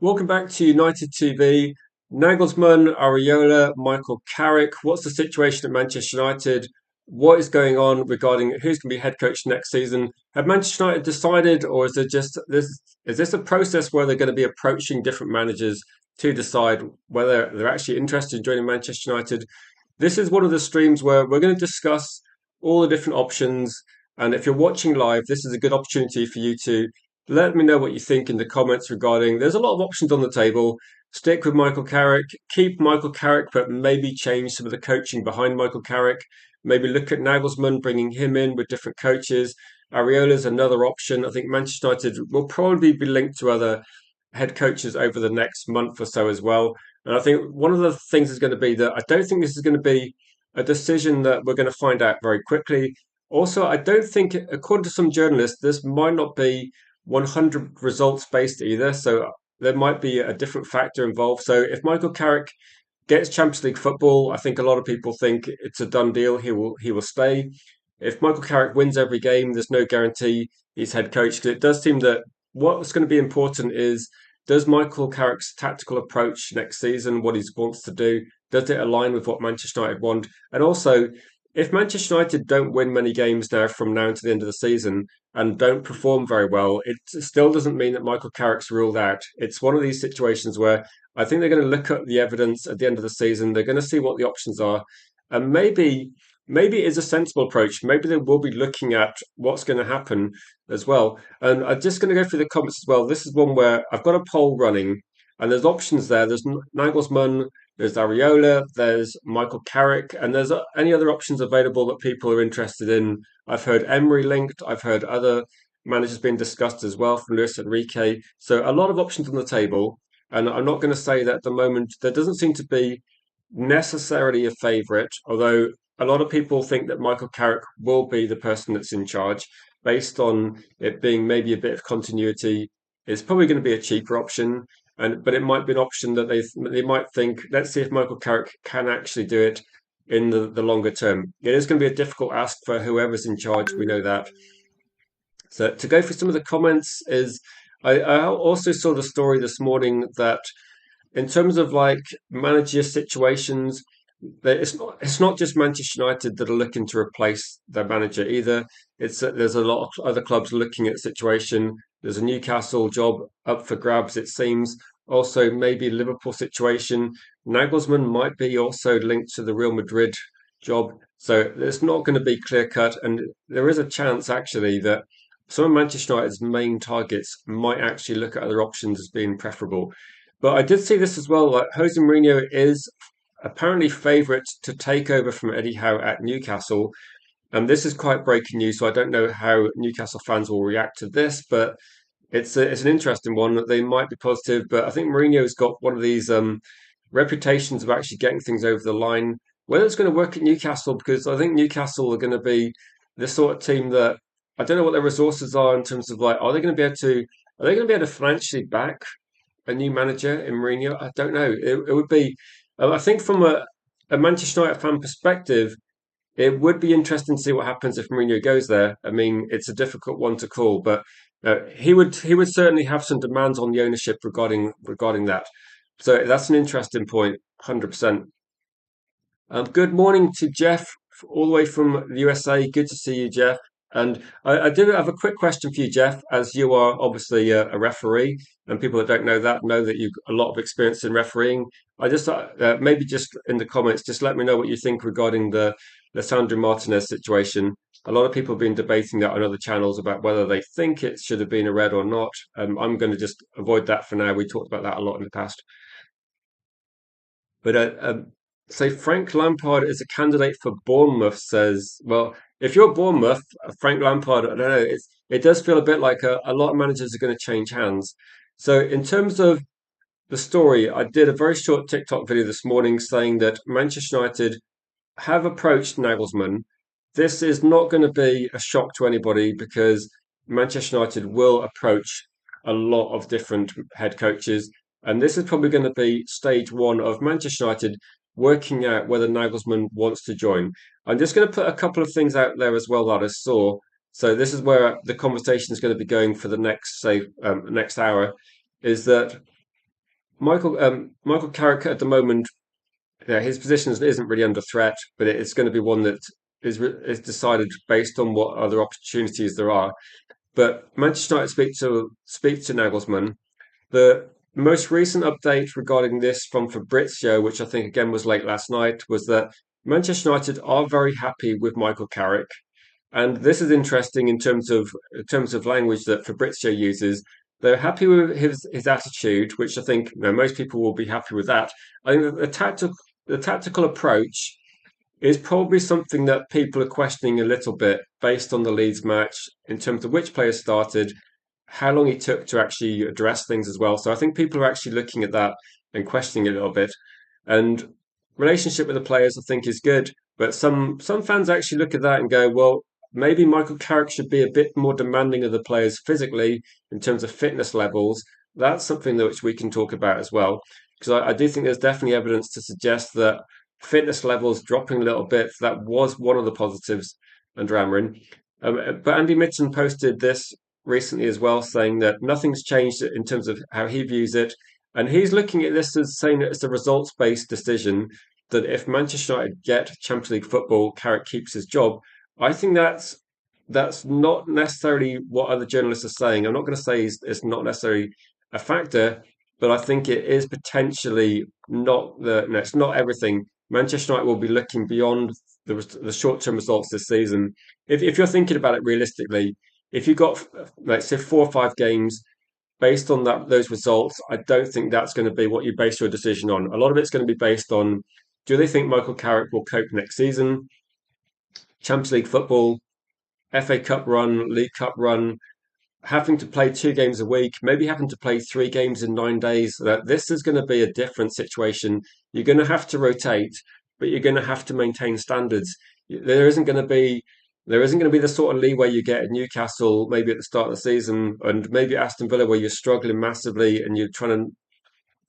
Welcome back to United TV. Nagelsmann, Areola, Michael Carrick. What's the situation at Manchester United? What is going on regarding who's going to be head coach next season? Have Manchester United decided, or is it just this? Is this a process where they're going to be approaching different managers to decide whether they're actually interested in joining Manchester United? This is one of the streams where we're going to discuss all the different options. And if you're watching live, this is a good opportunity for you to let me know what you think in the comments regarding. There's a lot of options on the table. Stick with Michael Carrick, keep Michael Carrick, but maybe change some of the coaching behind Michael Carrick. Maybe look at Nagelsmann, bringing him in with different coaches. Areola's another option. I think Manchester United will probably be linked to other head coaches over the next month or so as well. And I think one of the things is going to be that I don't think this is going to be a decision that we're going to find out very quickly. Also, I don't think, according to some journalists, this might not be 100 results based either. So there might be a different factor involved. So if Michael Carrick gets Champions League football, I think a lot of people think it's a done deal. He will stay. If Michael Carrick wins every game, there's no guarantee he's head coach. Because it does seem that what's going to be important is, does Michael Carrick's tactical approach next season, what he wants to do, does it align with what Manchester United want? And also, if Manchester United don't win many games now from now to the end of the season and don't perform very well, it still doesn't mean that Michael Carrick's ruled out. It's one of these situations where I think they're going to look at the evidence at the end of the season. They're going to see what the options are, and maybe it is a sensible approach. Maybe they will be looking at what's going to happen as well. And I'm just going to go through the comments as well. This is one where I've got a poll running, and there's options there. There's Nagelsmann, there's Areola, there's Michael Carrick, and there's any other options available that people are interested in. I've heard Emery linked. I've heard other managers being discussed as well from Luis Enrique. So a lot of options on the table. And I'm not going to say that at the moment there doesn't seem to be necessarily a favourite, although a lot of people think that Michael Carrick will be the person that's in charge based on it being maybe a bit of continuity. It's probably going to be a cheaper option, and but it might be an option that they might think, let's see if Michael Carrick can actually do it in the longer term. It is going to be a difficult ask for whoever's in charge. We know that. So to go through some of the comments is I also saw the story this morning that in terms of like manager situations, it's not just Manchester United that are looking to replace their manager either. It's there's a lot of other clubs looking at the situation. There's a Newcastle job up for grabs, it seems. Also, maybe Liverpool situation. Nagelsmann might be also linked to the Real Madrid job. So it's not going to be clear cut, and there is a chance actually that some of Manchester United's main targets might actually look at other options as being preferable. But I did see this as well. Like Jose Mourinho is apparently favourite to take over from Eddie Howe at Newcastle. And this is quite breaking news, so I don't know how Newcastle fans will react to this, but it's an interesting one. They might be positive, but I think Mourinho's got one of these reputations of actually getting things over the line. Whether it's going to work at Newcastle, because I think Newcastle are going to be the sort of team that I don't know what their resources are in terms of like, are they going to be able to financially back a new manager in Mourinho? I don't know. It would be, I think, from a Manchester United fan perspective, it would be interesting to see what happens if Mourinho goes there. I mean, it's a difficult one to call, but he would certainly have some demands on the ownership regarding that. So that's an interesting point, 100%. Good morning to Jeff, all the way from the USA. Good to see you, Jeff. And I do have a quick question for you, Jeff, as you are obviously a referee, and people that don't know that you've got a lot of experience in refereeing. I just maybe just in the comments, just let me know what you think regarding the Lissandro Martinez situation. A lot of people have been debating that on other channels about whether they think it should have been a red or not. I'm going to just avoid that for now. We talked about that a lot in the past. But so Frank Lampard is a candidate for Bournemouth. Says, well, if you're Bournemouth, Frank Lampard, I don't know. It does feel a bit like a lot of managers are going to change hands. So in terms of the story, I did a very short TikTok video this morning saying that Manchester United have approached Nagelsmann. This is not going to be a shock to anybody because Manchester United will approach a lot of different head coaches. And this is probably going to be stage one of Manchester United working out whether Nagelsmann wants to join. I'm just going to put a couple of things out there as well that I saw. So this is where the conversation is going to be going for the next, say, next hour, is that Michael Carrick at the moment, yeah, his position isn't really under threat, but it's going to be one that is decided based on what other opportunities there are. But Manchester United speak to Nagelsmann. The most recent update regarding this from Fabrizio, which I think again was late last night, was that Manchester United are very happy with Michael Carrick. And this is interesting in terms of language that Fabrizio uses. They're happy with his attitude, which I think most people will be happy with that. I think that the tactical approach is probably something that people are questioning a little bit based on the Leeds match in terms of which players started, how long it took to actually address things as well. So I think people are actually looking at that and questioning it a little bit. And relationship with the players, I think, is good. But some fans actually look at that and go, well, maybe Michael Carrick should be a bit more demanding of the players physically in terms of fitness levels. That's something that which we can talk about as well, because I do think there's definitely evidence to suggest that fitness levels dropping a little bit. That was one of the positives under Amarin. But Andy Mitten posted this recently as well, saying that nothing's changed in terms of how he views it. And he's looking at this as saying that it's a results based decision that if Manchester United get Champions League football, Carrick keeps his job. I think that's not necessarily what other journalists are saying. I'm not going to say it's not necessarily a factor, but I think it is potentially not the. No, it's not everything. Manchester United will be looking beyond the short term results this season. If you're thinking about it realistically, if you got let's say 4 or 5 games based on those results, I don't think that's going to be what you base your decision on. A lot of it's going to be based on, do they think Michael Carrick will cope next season? Champions League football, FA Cup run, League Cup run, having to play 2 games a week, maybe having to play 3 games in 9 days. This is going to be a different situation. You're going to have to rotate, but you're going to have to maintain standards. There isn't going to be there isn't going to be the sort of leeway you get at Newcastle, maybe at the start of the season, and maybe Aston Villa, where you're struggling massively and you're trying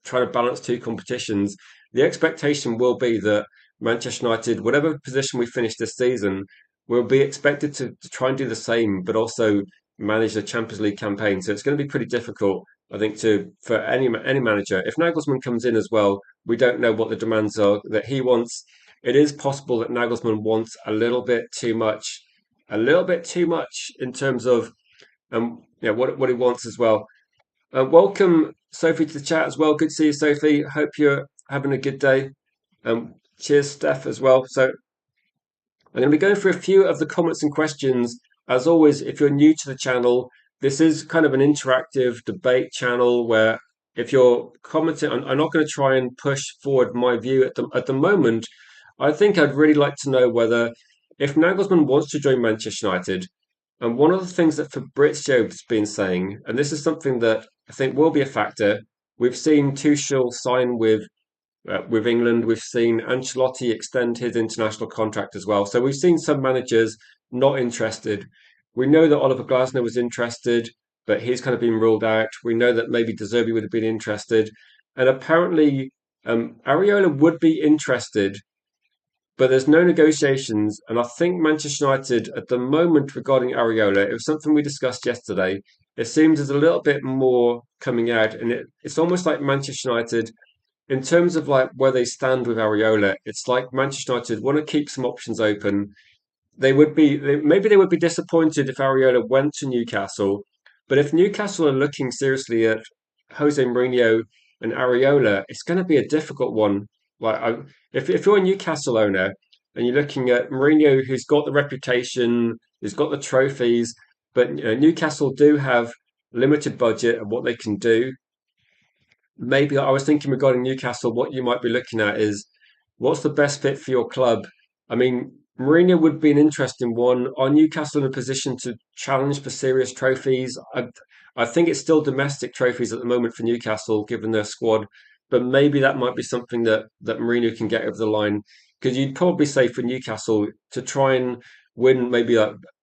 to balance two competitions. The expectation will be that Manchester United, whatever position we finish this season, will be expected to try and do the same, but also manage the Champions League campaign. So it's going to be pretty difficult, I think, to for any manager. If Nagelsmann comes in as well, we don't know what the demands are that he wants. It is possible that Nagelsmann wants a little bit too much in terms of what he wants as well. Welcome, Sophie, to the chat as well. Good to see you, Sophie. Hope you're having a good day. Cheers, Steph, as well. So I'm going to be going through a few of the comments and questions. As always, if you're new to the channel, this is kind of an interactive debate channel where if you're commenting, I'm not going to try and push forward my view at the moment. I think I'd really like to know whether if Nagelsmann wants to join Manchester United, and one of the things that Fabrizio's been saying, and this is something that I think will be a factor, we've seen Tuchel sign with England. We've seen Ancelotti extend his international contract as well. So we've seen some managers not interested. We know that Oliver Glasner was interested, but he's kind of been ruled out. We know that maybe De Zerbi would have been interested, and apparently Areola would be interested, but there's no negotiations. And I think Manchester United at the moment regarding Areola, it was something we discussed yesterday. It seems there's a little bit more coming out, and it's almost like Manchester United in terms of like where they stand with Areola, it's like Manchester United want to keep some options open. Maybe they would be disappointed if Areola went to Newcastle, but if Newcastle are looking seriously at Jose Mourinho and Areola, it's going to be a difficult one. If you're a Newcastle owner and you're looking at Mourinho, who's got the reputation, who's got the trophies, but Newcastle do have limited budget and what they can do. Maybe I was thinking regarding Newcastle, what you might be looking at is what's the best fit for your club? I mean, Mourinho would be an interesting one. Are Newcastle in a position to challenge for serious trophies? I think it's still domestic trophies at the moment for Newcastle, given their squad, but maybe that might be something that Mourinho can get over the line. Because you'd probably say for Newcastle to try and win, maybe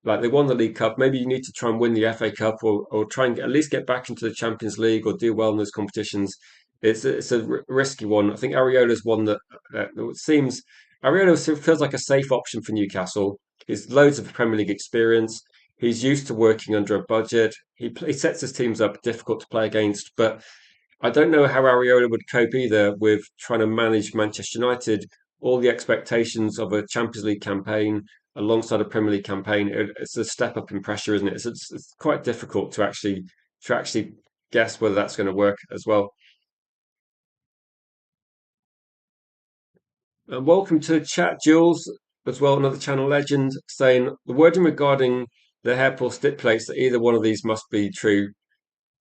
like they won the League Cup, maybe you need to try and win the FA Cup or try and at least get back into the Champions League or do well in those competitions. It's a risky one. I think Areola's one that it seems Areola feels like a safe option for Newcastle. He's loads of Premier League experience. He's used to working under a budget. He sets his teams up difficult to play against, but I don't know how Areola would cope either with trying to manage Manchester United, all the expectations of a Champions League campaign alongside a Premier League campaign. It's a step up in pressure, isn't it? It's quite difficult to actually guess whether that's going to work as well. And welcome to the chat, Jules, as well, another channel legend, saying the wording regarding the hairpull stipulates that either one of these must be true.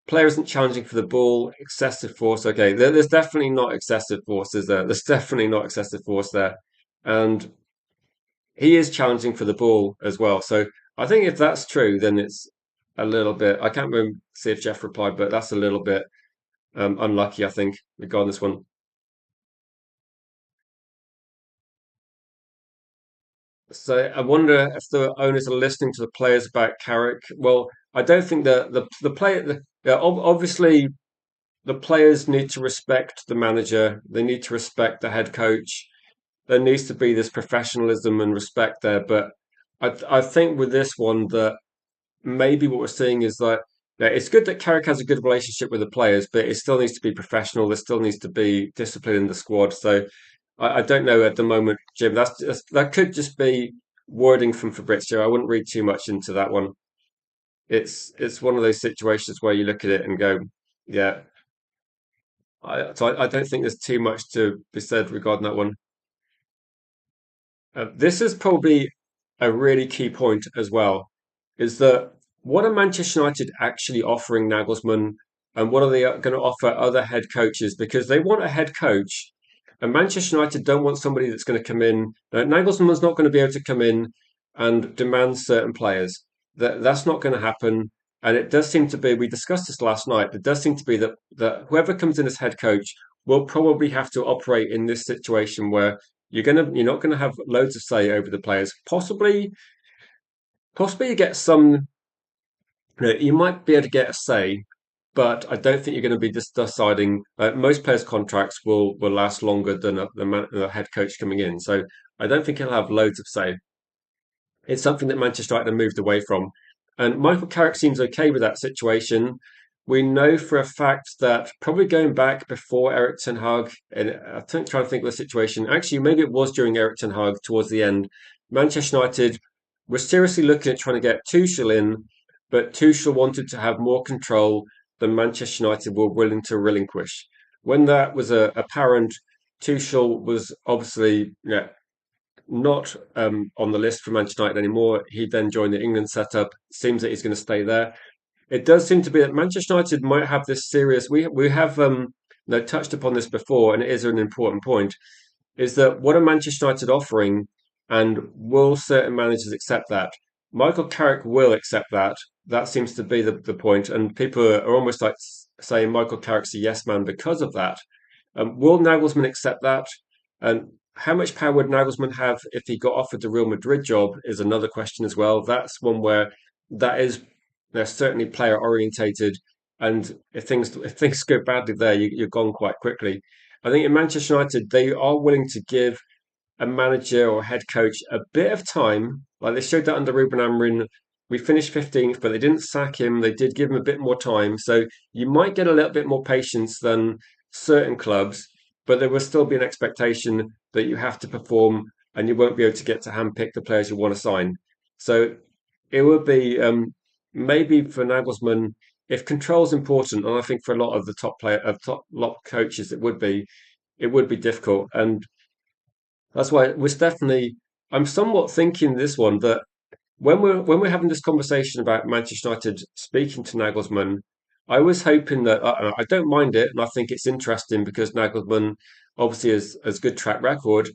Player isn't challenging for the ball, excessive force. Okay, there's definitely not excessive force, is there? There's definitely not excessive force there. And he is challenging for the ball as well. So I think if that's true, then it's a little bit. I can't remember see if Jeff replied, but that's a little bit unlucky, I think, regarding this one. So I wonder if the owners are listening to the players about Carrick. Well, I don't think the player. Yeah, obviously, the players need to respect the manager. They need to respect the head coach. There needs to be this professionalism and respect there. But I think with this one that maybe what we're seeing is that yeah, it's good that Carrick has a good relationship with the players, but it still needs to be professional. There still needs to be discipline in the squad. So I don't know at the moment, Jim. That could just be wording from Fabrizio. I wouldn't read too much into that one. It's one of those situations where you look at it and go, yeah. So I don't think there's too much to be said regarding that one. This is probably a really key point as well, is that what are Manchester United actually offering Nagelsmann, and what are they going to offer other head coaches? Because they want a head coach, and Manchester United don't want somebody that's going to come in. Nagelsmann's not going to be able to come in and demand certain players. That's not going to happen. And it does seem to be, we discussed this last night, it does seem to be that whoever comes in as head coach will probably have to operate in this situation where you're not gonna have loads of say over the players. Possibly you get some. You might be able to get a say, but I don't think you're going to be just deciding. Most players' contracts will last longer than the head coach coming in, so I don't think he'll have loads of say. It's something that Manchester United have moved away from. And Michael Carrick seems okay with that situation. We know for a fact that probably going back before Eric Ten Hag, and trying to think of the situation. Actually, maybe it was during Eric Ten Hag towards the end. Manchester United were seriously looking at trying to get Tuchel in, but Tuchel wanted to have more control than Manchester United were willing to relinquish. When that was apparent, Tuchel was obviously not on the list for Manchester United anymore. He then joined the England setup. Seems that he's going to stay there. It does seem to be that Manchester United might have this serious. We have touched upon this before, and it is an important point. Is that what are Manchester United offering, and will certain managers accept that? Michael Carrick will accept that. That seems to be the point, and people are almost like saying Michael Carrick's a yes man because of that. Will Nagelsmann accept that? And how much power would Nagelsmann have if he got offered the Real Madrid job is another question as well. That's one where that is certainly player orientated, and if things go badly there, you're gone quite quickly. I think in Manchester United they are willing to give a manager or head coach a bit of time. Like they showed that under Ruben Amorim. We finished 15th, but they didn't sack him. They did give him a bit more time. So you might get a little bit more patience than certain clubs, but there will still be an expectation that you have to perform and you won't be able to get to handpick the players you want to sign. So it would be maybe for Nagelsmann, if control is important, and I think for a lot of the top player of top lot coaches, it would be difficult. And that's why it was definitely. I'm somewhat thinking this one that when we're having this conversation about Manchester United speaking to Nagelsmann, I was hoping that I don't mind it, and I think it's interesting because Nagelsmann obviously has good track record.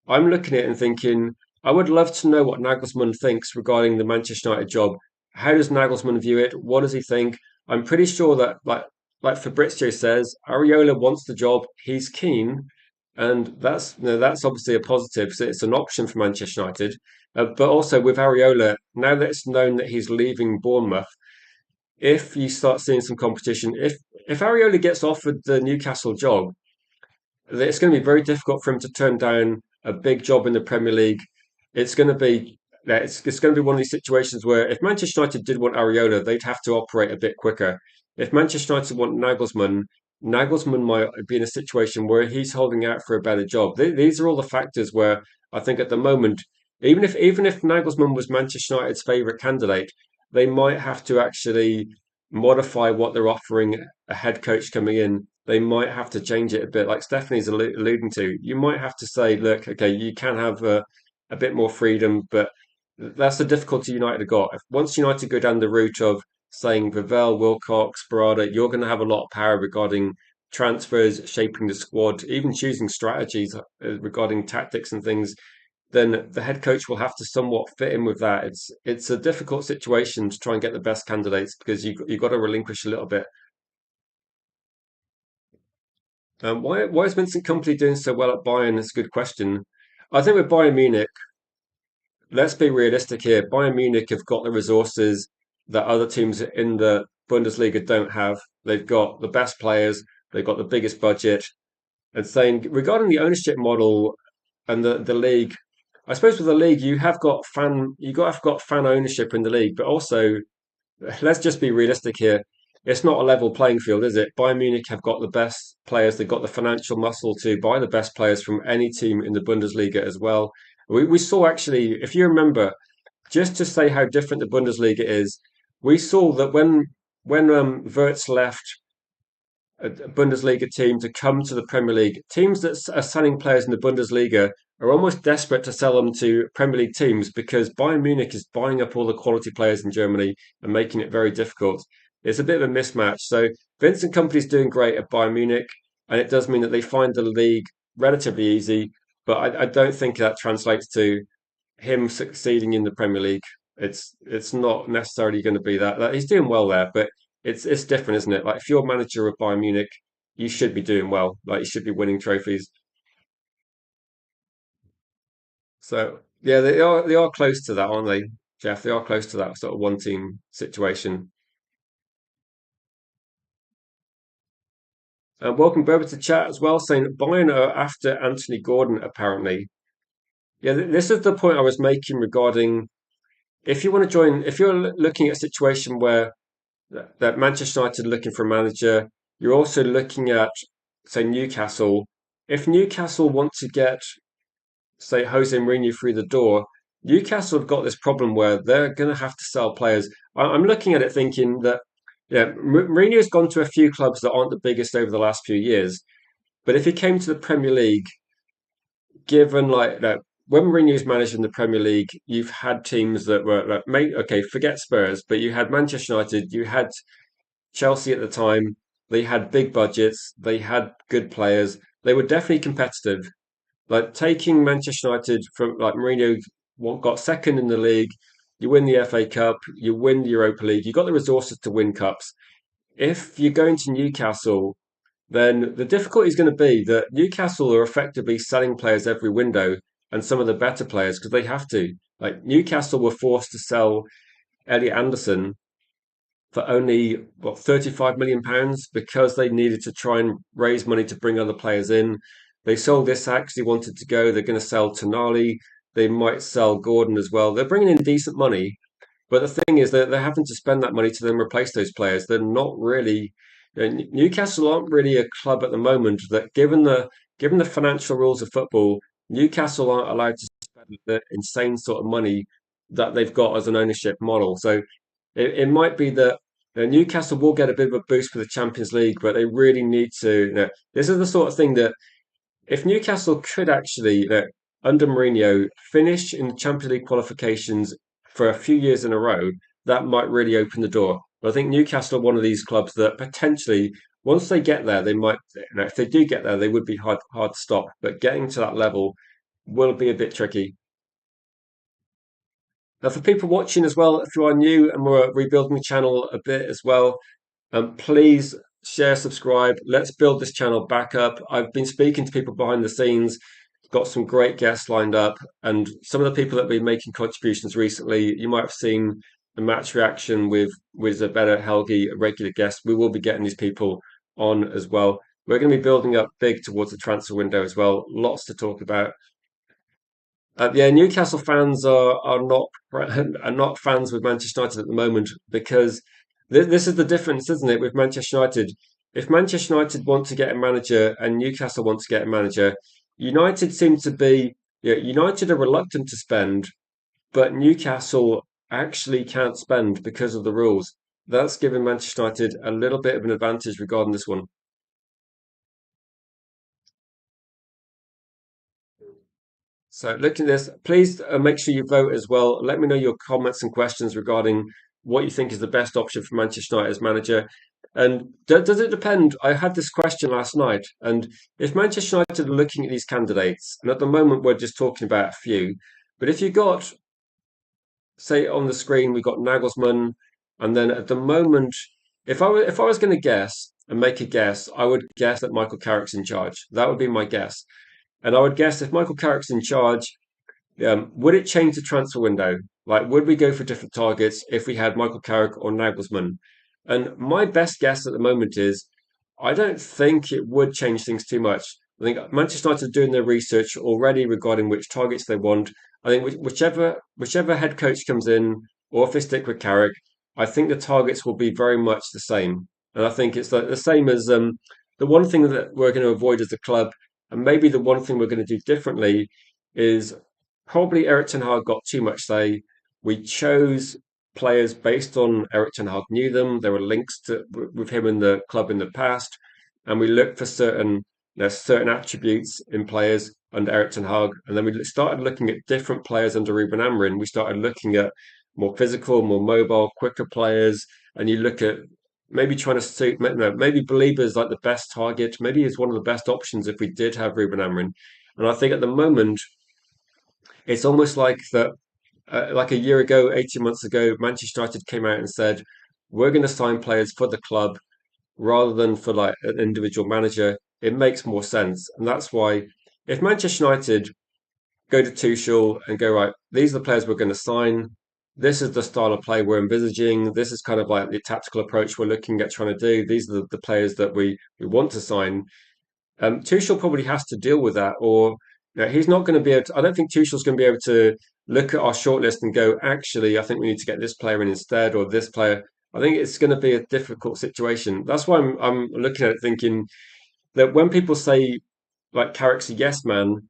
I'm looking at it and thinking I would love to know what Nagelsmann thinks regarding the Manchester United job. How does Nagelsmann view it? What does he think? I'm pretty sure that like Fabrizio says, Areola wants the job. He's keen, and that's obviously a positive. So it's an option for Manchester United. But also with Areola, now that it's known that he's leaving Bournemouth, if you start seeing some competition, if Areola gets offered the Newcastle job, it's going to be very difficult for him to turn down a big job in the Premier League. It's going to be it's going to be one of these situations where if Manchester United did want Areola, they'd have to operate a bit quicker. If Manchester United want Nagelsmann, Nagelsmann might be in a situation where he's holding out for a better job. These are all the factors where I think at the moment, even if Nagelsmann was Manchester United's favourite candidate, they might have to actually modify what they're offering a head coach coming in. They might have to change it a bit, like Stephanie's alluding to. You might have to say, look, okay, you can have a bit more freedom, but that's the difficulty United have got. If once United go down the route of saying Vivell, Wilcox, Barada, you're going to have a lot of power regarding transfers, shaping the squad, even choosing strategies regarding tactics and things. Then the head coach will have to somewhat fit in with that. It's a difficult situation to try and get the best candidates because you got to relinquish a little bit. Why is Vincent Company doing so well at Bayern? That's a good question. I think with Bayern Munich, let's be realistic here. Bayern Munich have got the resources that other teams in the Bundesliga don't have. They've got the best players, they've got the biggest budget. And saying regarding the ownership model and the league, I suppose with the league have got fan ownership in the league, but also let's just be realistic here. It's not a level playing field, is it? Bayern Munich have got the best players. They've got the financial muscle to buy the best players from any team in the Bundesliga as well. We saw actually, if you remember, just to say how different the Bundesliga is, we saw that when Wirtz left a Bundesliga team to come to the Premier League, teams that are selling players in the Bundesliga are almost desperate to sell them to Premier League teams because Bayern Munich is buying up all the quality players in Germany and making it very difficult. It's a bit of a mismatch. So Vincent Kompany's doing great at Bayern Munich, and it does mean that they find the league relatively easy, but I don't think that translates to him succeeding in the Premier League. It's not necessarily going to be that. He's doing well there, but it's different, isn't it? Like if you're manager of Bayern Munich, you should be doing well. Like you should be winning trophies. So yeah, they are close to that, aren't they, Jeff? They are close to that sort of one team situation. And welcome Berber to chat as well, saying that Bayern are after Anthony Gordon apparently. Yeah, this is the point I was making regarding if you want to join, if you're looking at a situation where that Manchester United are looking for a manager. You're also looking at, say, Newcastle. If Newcastle want to get, say, Jose Mourinho through the door, Newcastle have got this problem where they're going to have to sell players. I'm looking at it thinking that, yeah, Mourinho's gone to a few clubs that aren't the biggest over the last few years. But if he came to the Premier League, given when Mourinho's managed in the Premier League, you've had teams that were like, okay, forget Spurs, but you had Manchester United, you had Chelsea at the time, they had big budgets, they had good players, they were definitely competitive. Like taking Manchester United from like Mourinho got second in the league, you win the FA Cup, you win the Europa League, you got the resources to win cups. If you're going to Newcastle, then the difficulty is going to be that Newcastle are effectively selling players every window and some of the better players because they have to. Like Newcastle were forced to sell Elliot Anderson for only what £35 million because they needed to try and raise money to bring other players in. They sold Isak because he wanted to go. They're going to sell Tonali. They might sell Gordon as well. They're bringing in decent money, but the thing is that they're having to spend that money to then replace those players. They're not really Newcastle aren't really a club at the moment that, given the financial rules of football, Newcastle aren't allowed to spend the insane sort of money that they've got as an ownership model. So it might be that Newcastle will get a bit of a boost for the Champions League, but they really need to. This is the sort of thing that if Newcastle could actually, under Mourinho, finish in the Champions League qualifications for a few years in a row, that might really open the door. But I think Newcastle are one of these clubs that potentially, once they get there, they might. If they do get there, they would be hard to stop. But getting to that level will be a bit tricky. Now, for people watching as well, if you are new and we're rebuilding the channel a bit as well, please share, subscribe. Let's build this channel back up. I've been speaking to people behind the scenes, got some great guests lined up, and some of the people that have been making contributions recently, you might have seen the match reaction with Isabella Helgi, a regular guest. We will be getting these people on as well. We're going to be building up big towards the transfer window as well. Lots to talk about. Yeah, Newcastle fans are not fans with Manchester United at the moment because this is the difference, isn't it, with Manchester United? if Manchester United want to get a manager and Newcastle want to get a manager, United seem to be, yeah, United are reluctant to spend, but Newcastle actually can't spend because of the rules. That's given Manchester United a little bit of an advantage regarding this one. So, looking at this, please make sure you vote as well. Let me know your comments and questions regarding what you think is the best option for Manchester United as manager. And does it depend? I had this question last night, and if Manchester United are looking at these candidates, and at the moment we're just talking about a few, but if you got, say, on the screen, we got Nagelsmann, and then at the moment, if I was going to guess and make a guess, I would guess that Michael Carrick's in charge. That would be my guess. And I would guess if Michael Carrick's in charge, would it change the transfer window? Like, would we go for different targets if we had Michael Carrick or Nagelsmann? And my best guess at the moment is I don't think it would change things too much. I think Manchester United are doing their research already regarding which targets they want. I think whichever head coach comes in, or if they stick with Carrick, I think the targets will be very much the same. And I think it's the same as the one thing that we're going to avoid as a club, and maybe the one thing we're going to do differently is probably Eric Ten Hag got too much say. We chose players based on Eric Ten Hag knew them. There were links with him in the club in the past, and we looked for certain attributes in players under Eric Ten Hag, and then we started looking at different players under Ruben Amorim. We started looking at more physical, more mobile, quicker players, and you look at maybe trying to suit maybe Belieber is like the best target. Maybe he's one of the best options if we did have Ruben Amorim. And I think at the moment it's almost like that like a year ago, 18 months ago, Manchester United came out and said, we're going to sign players for the club rather than for like an individual manager. It makes more sense. And that's why if Manchester United go to Tuchel and go, right, these are the players we're going to sign. This is the style of play we're envisaging. This is kind of like the tactical approach we're looking at trying to do. These are the players that we want to sign. Tuchel probably has to deal with that, or he's not going to be able to. I don't think Tuchel's going to be able to look at our shortlist and go, actually, I think we need to get this player in instead, or this player. I think it's going to be a difficult situation. That's why I'm looking at it thinking that when people say like Carrick's a yes man,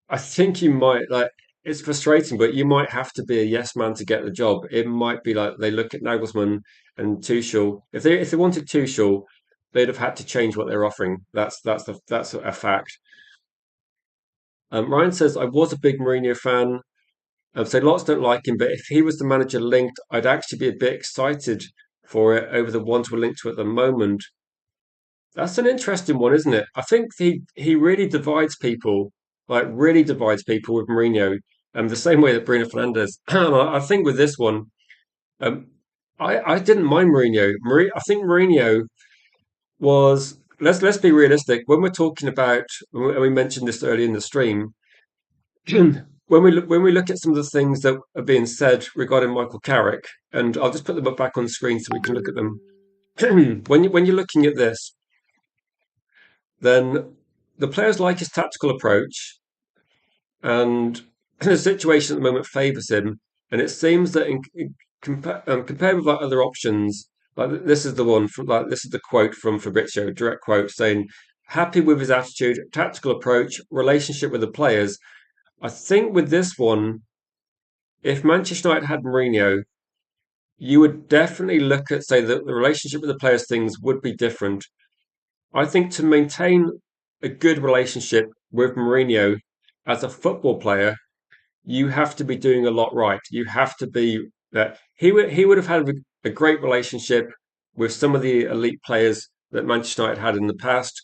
I think you might like it's frustrating, but you might have to be a yes man to get the job. It might be like they look at Nagelsmann and Tuchel. If they wanted Tuchel, they'd have had to change what they're offering. That's a fact. Ryan says I was a big Mourinho fan. So lots don't like him, but if he was the manager linked, I'd actually be a bit excited for it over the ones we're linked to at the moment. That's an interesting one, isn't it? I think he really divides people, like really divides people with Mourinho, the same way that Bruno Fernandes. I think with this one, um, I didn't mind Mourinho. I think Mourinho was let's be realistic. When we're talking about, and we mentioned this earlier in the stream, when we look at some of the things that are being said regarding Michael Carrick, and I'll just put them up back on screen so we can look at them. When you're looking at this, then the players like his tactical approach, and the situation at the moment favours him. And it seems that compared with like other options, like this is the one from like this is the quote from Fabrizio, direct quote saying, "Happy with his attitude, tactical approach, relationship with the players." I think with this one, if Manchester United had Mourinho, you would definitely look at say that the relationship with the players things would be different. I think to maintain a good relationship with Mourinho as a football player, you have to be doing a lot right. You have to be that he would have had a great relationship with some of the elite players that Manchester United had in the past.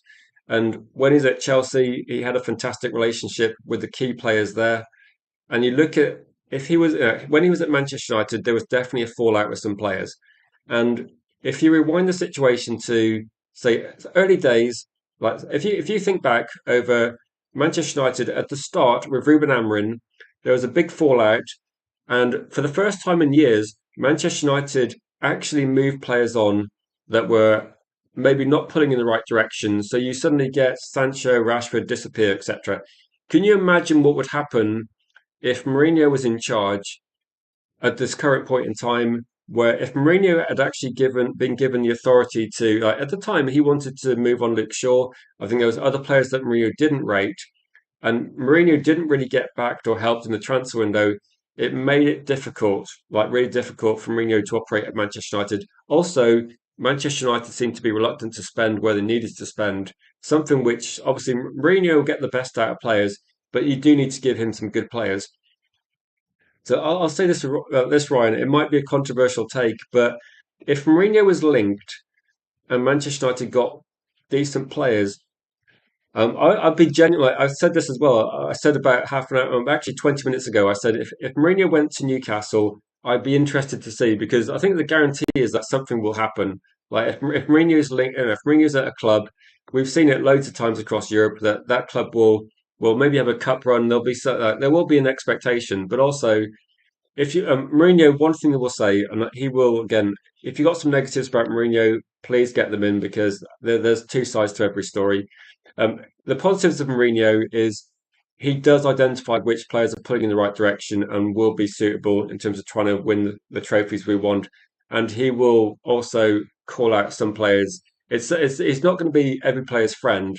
And when he's at Chelsea, he had a fantastic relationship with the key players there. And you look at if he was when he was at Manchester United, there was definitely a fallout with some players. And if you rewind the situation to say early days, like if you think back over Manchester United at the start with Ruben Amorim, there was a big fallout, and for the first time in years, Manchester United actually moved players on that were maybe not pulling in the right direction. So you suddenly get Sancho, Rashford disappear, etc. Can you imagine what would happen if Mourinho was in charge at this current point in time? where if Mourinho had actually been given the authority to, like, at the time he wanted to move on Luke Shaw. I think there was other players that Mourinho didn't rate, and Mourinho didn't really get backed or helped in the transfer window. It made it difficult, like really difficult for Mourinho to operate at Manchester United. Also, Manchester United seemed to be reluctant to spend where they needed to spend, something which obviously Mourinho will get the best out of players, but you do need to give him some good players. So I'll say this, Ryan. It might be a controversial take, but if Mourinho was linked and Manchester United got decent players, I'd be genuine. I said this as well. I said about half an hour, actually 20 minutes ago. I said if Mourinho went to Newcastle, I'd be interested to see because I think the guarantee is that something will happen. Like if Mourinho's linked, if Mourinho's at a club, we've seen it loads of times across Europe that that club will maybe have a cup run. There will be an expectation, but also if you Mourinho, one thing I will say, and he will again, if you got some negatives about Mourinho, please get them in because there's two sides to every story. The positives of Mourinho is he does identify which players are pulling in the right direction and will be suitable in terms of trying to win the trophies we want, and he will also call out some players. It's not going to be every player's friend,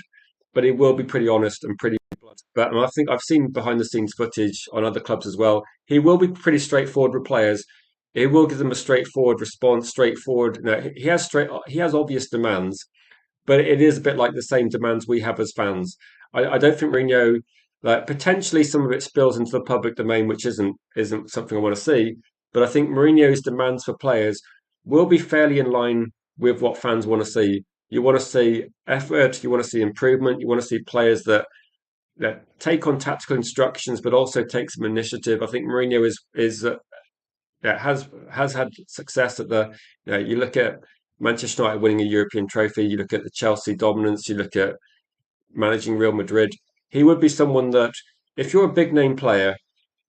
but he will be pretty honest and pretty blunt. But and I think I've seen behind the scenes footage on other clubs as well. He will be pretty straightforward with players. He will give them a straightforward response, straightforward. He has obvious demands, but it is a bit like the same demands we have as fans. I don't think Mourinho, like potentially some of it spills into the public domain, which isn't something I want to see. But I think Mourinho's demands for players will be fairly in line with what fans want to see. You want to see effort, you want to see improvement, you want to see players that take on tactical instructions, but also take some initiative. I think Mourinho is yeah, has had success at the. You look at Manchester United winning a European trophy. You look at the Chelsea dominance. You look at managing Real Madrid. He would be someone that, if you're a big name player,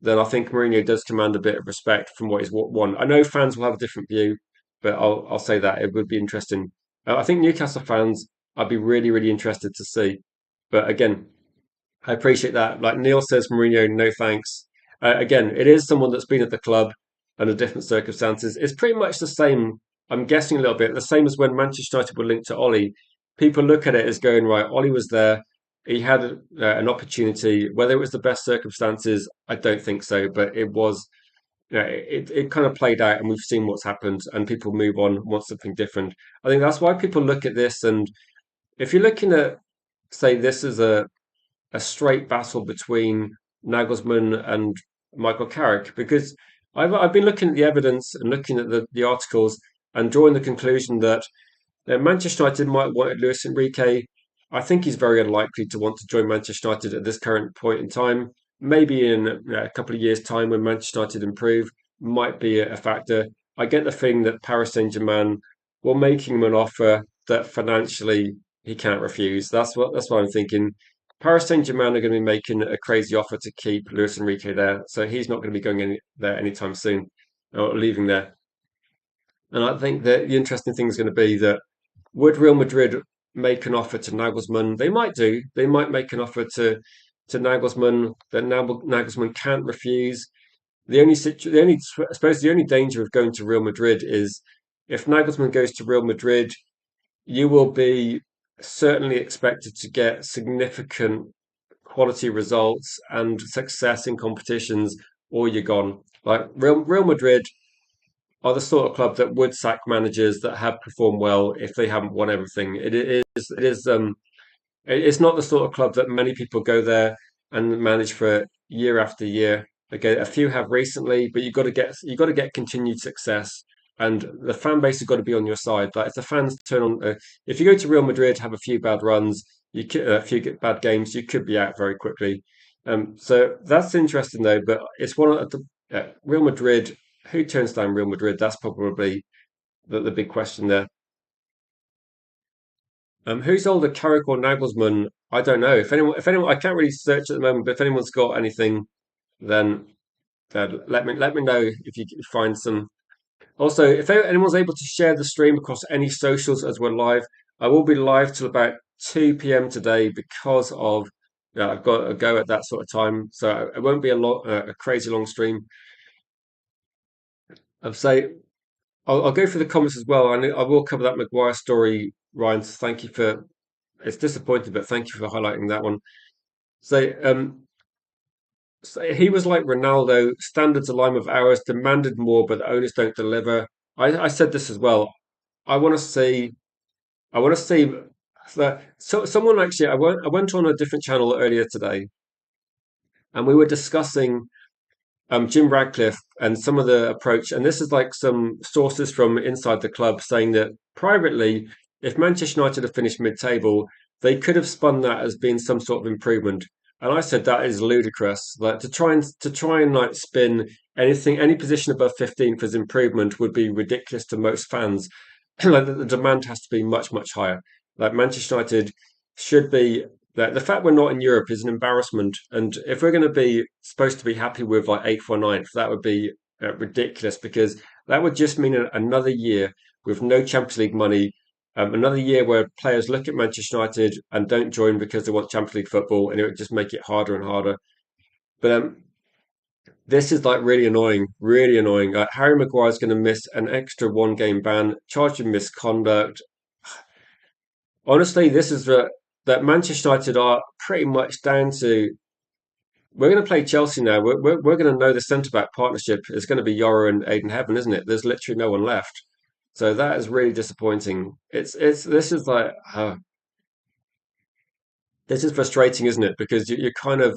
then I think Mourinho does command a bit of respect from what he's won. I know fans will have a different view, but I'll say that it would be interesting. I think Newcastle fans, I'd be really interested to see. But again, I appreciate that. Like Neil says, Mourinho, no thanks. Again, it is someone that's been at the club under different circumstances. It's pretty much the same. I'm guessing a little bit the same as when Manchester United were linked to Ollie. People look at it as going right. Ollie was there. He had an opportunity. Whether it was the best circumstances, I don't think so. But it was. It kind of played out, and we've seen what's happened. And people move on, want something different. I think that's why people look at this. And if you're looking at, say, this is a straight battle between Nagelsmann and Michael Carrick because I've been looking at the evidence and looking at the articles and drawing the conclusion that Manchester United might want Luis Enrique. I think he's very unlikely to want to join Manchester United at this current point in time. Maybe in a couple of years' time when Manchester United improve might be a factor. I get the thing that Paris Saint-Germain will making him an offer that financially he can't refuse. That's what I'm thinking. Paris Saint-Germain are going to be making a crazy offer to keep Luis Enrique there, so he's not going to be there anytime soon or leaving there. And I think that the interesting thing is going to be that would Real Madrid make an offer to Nagelsmann? They might do. They might make an offer to Nagelsmann that Nagelsmann can't refuse. I suppose the only danger of going to Real Madrid is if Nagelsmann goes to Real Madrid, you will be certainly expected to get significant quality results and success in competitions, or you're gone. Like Real Madrid are the sort of club that would sack managers that have performed well if they haven't won everything. It's not the sort of club that many people go there and manage for year after year. Okay, a few have recently, but you got to get continued success, and the fan base has got to be on your side. Like if the fans turn on, if you go to Real Madrid, have a few bad runs, a few bad games, you could be out very quickly. So that's interesting though. But it's one of the Real Madrid. Who turns down Real Madrid? That's probably the big question there. Who's older, Carrick or Nagelsmann? I don't know. If anyone, I can't really search at the moment. But if anyone's got anything, then let me know if you find some. Also, if anyone's able to share the stream across any socials as we're live, I will be live till about 2 p.m. today because of I've got to go at that sort of time, so it won't be a crazy long stream. I'd say I'll go for the comments as well. I will cover that Maguire story, Ryan. So thank you for. It's disappointing, but thank you for highlighting that one. So, so he was like Ronaldo, standards align with ours, demanded more, but the owners don't deliver. I said this as well. I want to see. I want to see that. So someone actually, I went on a different channel earlier today, and we were discussing Jim Radcliffe and some of the approach, and this is like some sources from inside the club saying that privately, if Manchester United had finished mid-table, they could have spun that as being some sort of improvement. And I said that is ludicrous. Like to try and like spin anything, any position above 15th as improvement would be ridiculous to most fans. Like the demand has to be much, much higher. Like Manchester United should be that the fact we're not in Europe is an embarrassment. And if we're going to be supposed to be happy with like eighth or ninth, that would be ridiculous because that would just mean another year with no Champions League money, another year where players look at Manchester United and don't join because they want Champions League football, and it would just make it harder and harder. But this is like really annoying, really annoying. Harry Maguire is going to miss an extra one game ban, charged with misconduct. Honestly, this is that Manchester United are pretty much down to. We're going to play Chelsea now. We're going to know the centre back partnership is going to be Yoro and Aiden Heaven, isn't it? There's literally no one left. So that is really disappointing. It's this is like this is frustrating, isn't it? Because you're kind of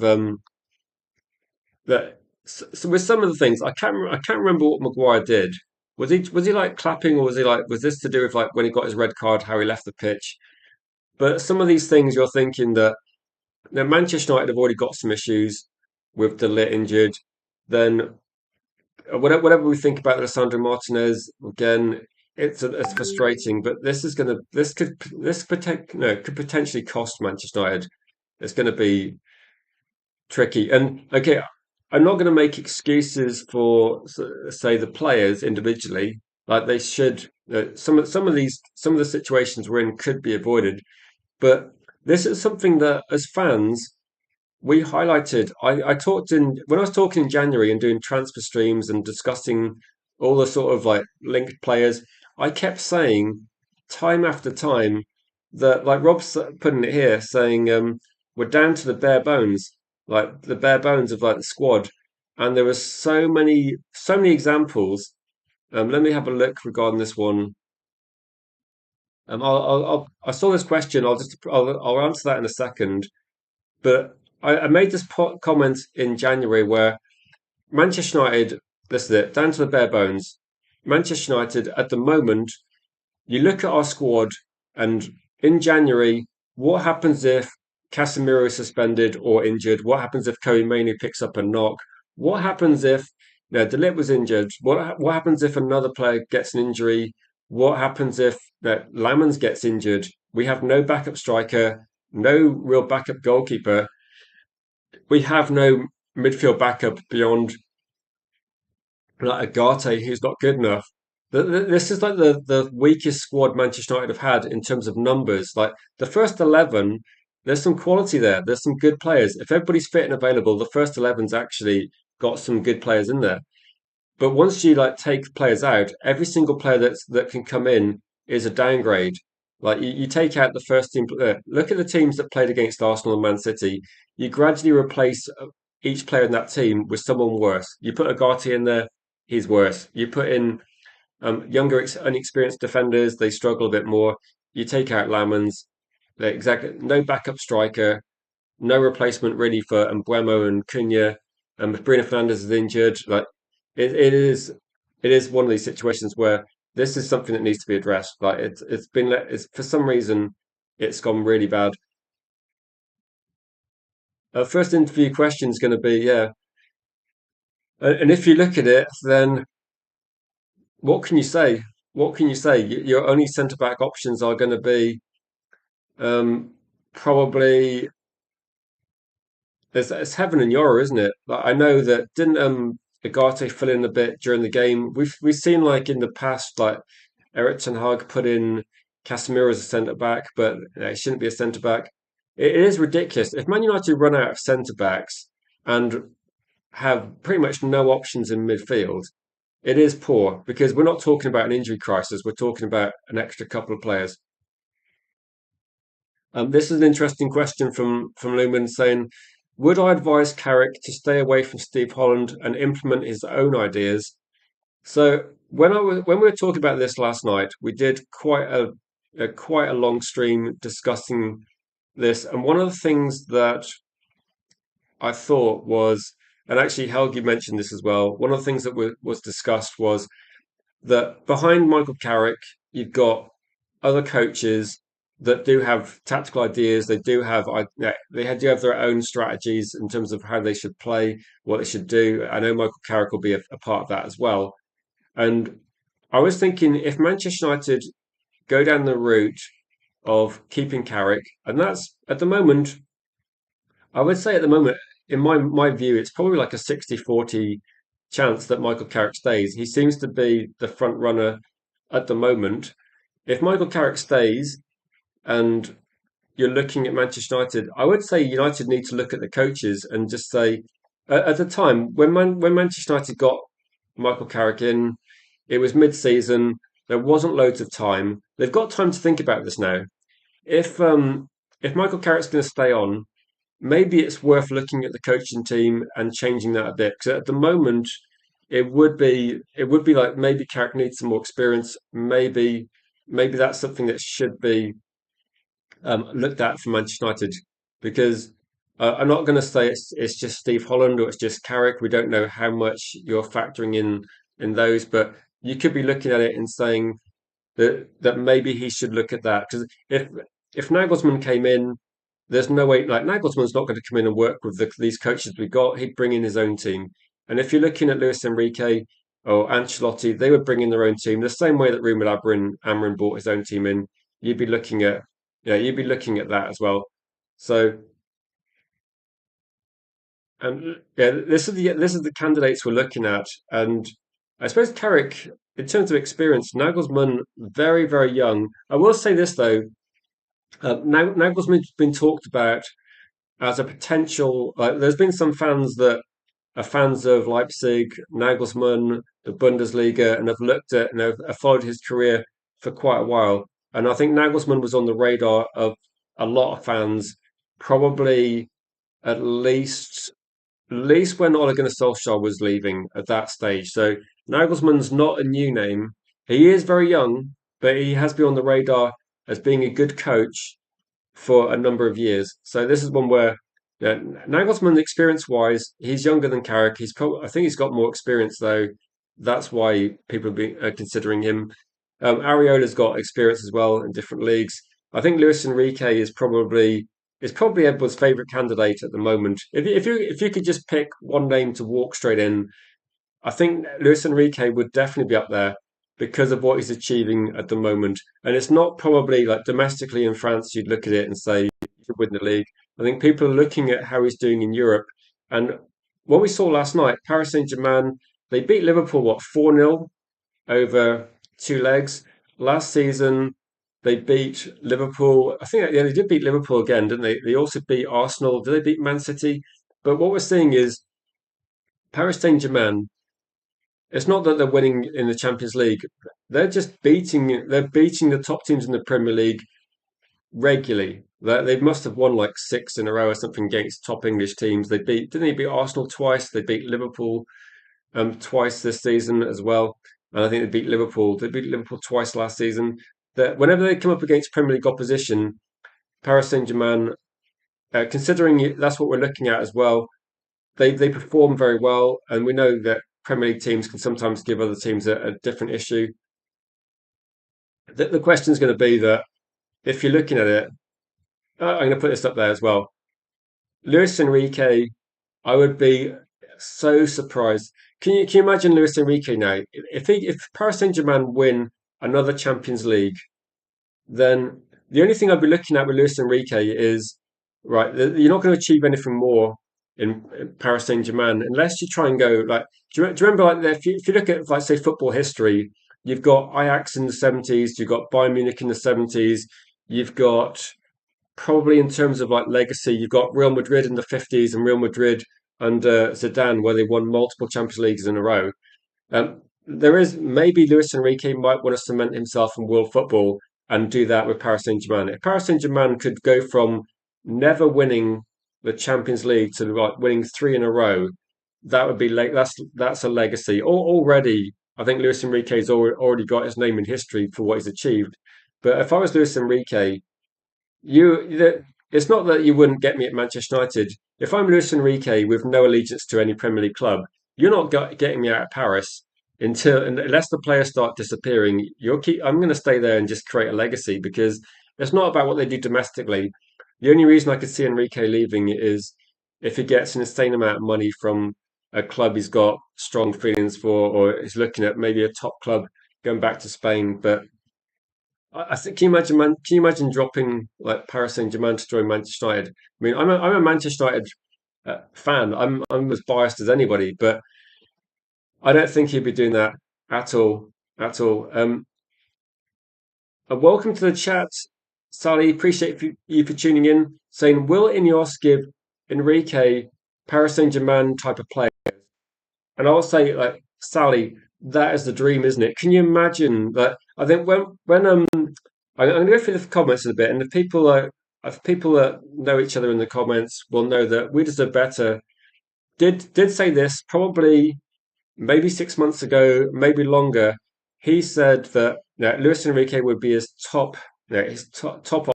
that so with some of the things I can't remember what Maguire did. Was he like clapping or was this to do with like when he got his red card, how he left the pitch? But some of these things you're thinking that now, Manchester United have already got some issues with the lit injured. Then, whatever we think about Alessandro Martinez, again, it's frustrating. But this could potentially cost Manchester United. It's going to be tricky. And okay, I'm not going to make excuses for say the players individually. Like they should. Some of the situations we're in could be avoided. But this is something that as fans we highlighted. I talked in when I was talking in January and doing transfer streams and discussing all the sort of like linked players. I kept saying time after time that like Rob's putting it here, saying we're down to the bare bones, like the bare bones of like the squad, and there were so many examples. Let me have a look regarding this one. I saw this question. I'll answer that in a second. But I made this comment in January where Manchester United, this is it, down to the bare bones. Manchester United, at the moment, you look at our squad, and in January, what happens if Casemiro is suspended or injured? What happens if Kobe Mainoo picks up a knock? What happens if De Ligt was injured? What happens if another player gets an injury? What happens if Lamens gets injured? We have no backup striker, no real backup goalkeeper. We have no midfield backup beyond like Agate, who's not good enough. This is like the weakest squad Manchester United have had in terms of numbers. Like the first 11, there's some quality there. There's some good players. If everybody's fit and available, the first 11's actually got some good players in there. But once you like take players out, every single player that can come in is a downgrade. Like you take out the first team. Look at the teams that played against Arsenal and Man City. You gradually replace each player in that team with someone worse. You put Agati in there, he's worse. You put in younger, unexperienced defenders, they struggle a bit more. You take out Lamans, exactly no backup striker, no replacement really for Mbuemo and Cunha. If Bruno Fernandes is injured, like it is one of these situations where this is something that needs to be addressed. Like it's for some reason it's gone really bad. First interview question is going to be yeah, and if you look at it, then what can you say? What can you say? Your only centre back options are going to be probably it's heaven and Euro, isn't it? Like I know that didn't Agate fill in a bit during the game. We've seen like in the past, like Eric Ten Hag put in Casemiro as a centre back, but it shouldn't be a centre back. It is ridiculous. If Man United run out of centre backs and have pretty much no options in midfield, It is poor because we're not talking about an injury crisis. We're talking about an extra couple of players. This is an interesting question from Lumen saying, would I advise Carrick to stay away from Steve Holland and implement his own ideas? So when we were talking about this last night, we did quite a long stream discussing this, and one of the things that I thought was, and actually Helgi mentioned this as well. One of the things that was discussed was that behind Michael Carrick, you've got other coaches that do have tactical ideas. They do have do have their own strategies in terms of how they should play, what they should do. I know Michael Carrick will be a part of that as well. And I was thinking if Manchester United go down the route of keeping Carrick, and that's at the moment, I would say at the moment, in my view, it's probably like a 60-40 chance that Michael Carrick stays. He seems to be the front runner at the moment. If Michael Carrick stays and you're looking at Manchester United, I would say United need to look at the coaches and just say, at the time when Manchester United got Michael Carrick in, it was mid-season. There wasn't loads of time. They've got time to think about this now. If um, if Michael Carrick's going to stay on, maybe it's worth looking at the coaching team and changing that a bit. Because at the moment, it would be like maybe Carrick needs some more experience. Maybe that's something that should be looked at for Manchester United because I'm not going to say it's just Steve Holland or it's just Carrick. We don't know how much you're factoring in those, but you could be looking at it and saying that maybe he should look at that because if Nagelsmann came in, there's no way like Nagelsmann's not going to come in and work with these coaches we've got. He'd bring in his own team, and if you're looking at Luis Enrique or Ancelotti, they would bring in their own team the same way that Ruben Amrin brought his own team in. You'd be looking at you'd be looking at that as well. So and yeah, this is the candidates we're looking at, and I suppose Carrick, in terms of experience, Nagelsmann very young. I will say this though, Nagelsmann's been talked about as a potential. Like, there's been some fans that are fans of Leipzig, Nagelsmann, the Bundesliga, and have looked at and have followed his career for quite a while. And I think Nagelsmann was on the radar of a lot of fans, probably at least when Ole Gunnar Solskjaer was leaving at that stage. So Nagelsmann's not a new name. He is very young, but he has been on the radar as being a good coach for a number of years. So this is one where Nagelsmann, experience-wise, he's younger than Carrick. I think he's got more experience though. That's why people are considering him. Ariola's got experience as well in different leagues. I think Luis Enrique is probably everyone's favourite candidate at the moment. If you could just pick one name to walk straight in, I think Luis Enrique would definitely be up there because of what he's achieving at the moment. And it's not probably like domestically in France, you'd look at it and say he could win the league. I think people are looking at how he's doing in Europe. And what we saw last night, Paris Saint-Germain, they beat Liverpool, what, 4-0 over two legs. Last season, they beat Liverpool. I think they did beat Liverpool again, didn't they? They also beat Arsenal. Did they beat Man City? But what we're seeing is Paris Saint-Germain, it's not that they're winning in the Champions League. They're beating the top teams in the Premier League regularly. They must have won like six in a row or something against top English teams. Didn't they beat Arsenal twice? They beat Liverpool twice this season as well. And I think they beat Liverpool twice last season. That whenever they come up against Premier League opposition, Paris Saint-Germain, considering that's what we're looking at as well, they perform very well, and we know that Premier League teams can sometimes give other teams a different issue. The question is going to be that if you're looking at it, I'm going to put this up there as well. Luis Enrique, I would be so surprised. Can you imagine Luis Enrique now? If Paris Saint Germain win another Champions League, then the only thing I'd be looking at with Luis Enrique is right. You're not going to achieve anything more in Paris Saint Germain unless you try and go like. Do you remember like if you look at like say football history, you've got Ajax in the '70s, you've got Bayern Munich in the '70s, you've got probably in terms of like legacy, you've got Real Madrid in the '50s and Real Madrid under Zidane, where they won multiple Champions Leagues in a row. there is maybe Luis Enrique might want to cement himself in world football and do that with Paris Saint-Germain. If Paris Saint-Germain could go from never winning the Champions League to like winning three in a row, that would be like that's a legacy. Already, I think Luis Enrique's already got his name in history for what he's achieved. But if I was Luis Enrique, it's not that you wouldn't get me at Manchester United. If I'm Luis Enrique with no allegiance to any Premier League club, you're not getting me out of Paris unless the players start disappearing. I'm going to stay there and just create a legacy because it's not about what they do domestically. The only reason I could see Enrique leaving is if he gets an insane amount of money from a club he's got strong feelings for, or is looking at maybe a top club going back to Spain. But I think can you imagine can you imagine dropping like Paris Saint-Germain to join Manchester United? I mean, I'm a Manchester United fan. I'm as biased as anybody, but I don't think he'd be doing that at all, at all. Welcome to the chat, Sally. Appreciate you for tuning in. Saying, will Ineos give Enrique Paris Saint-Germain type of play? And I'll say, like Sally, that is the dream, isn't it? Can you imagine that? I think when I'm going to go through the comments a bit, and if people that know each other in the comments will know that we deserve better. Did say this probably maybe 6 months ago, maybe longer. He said that Luis Enrique would be his top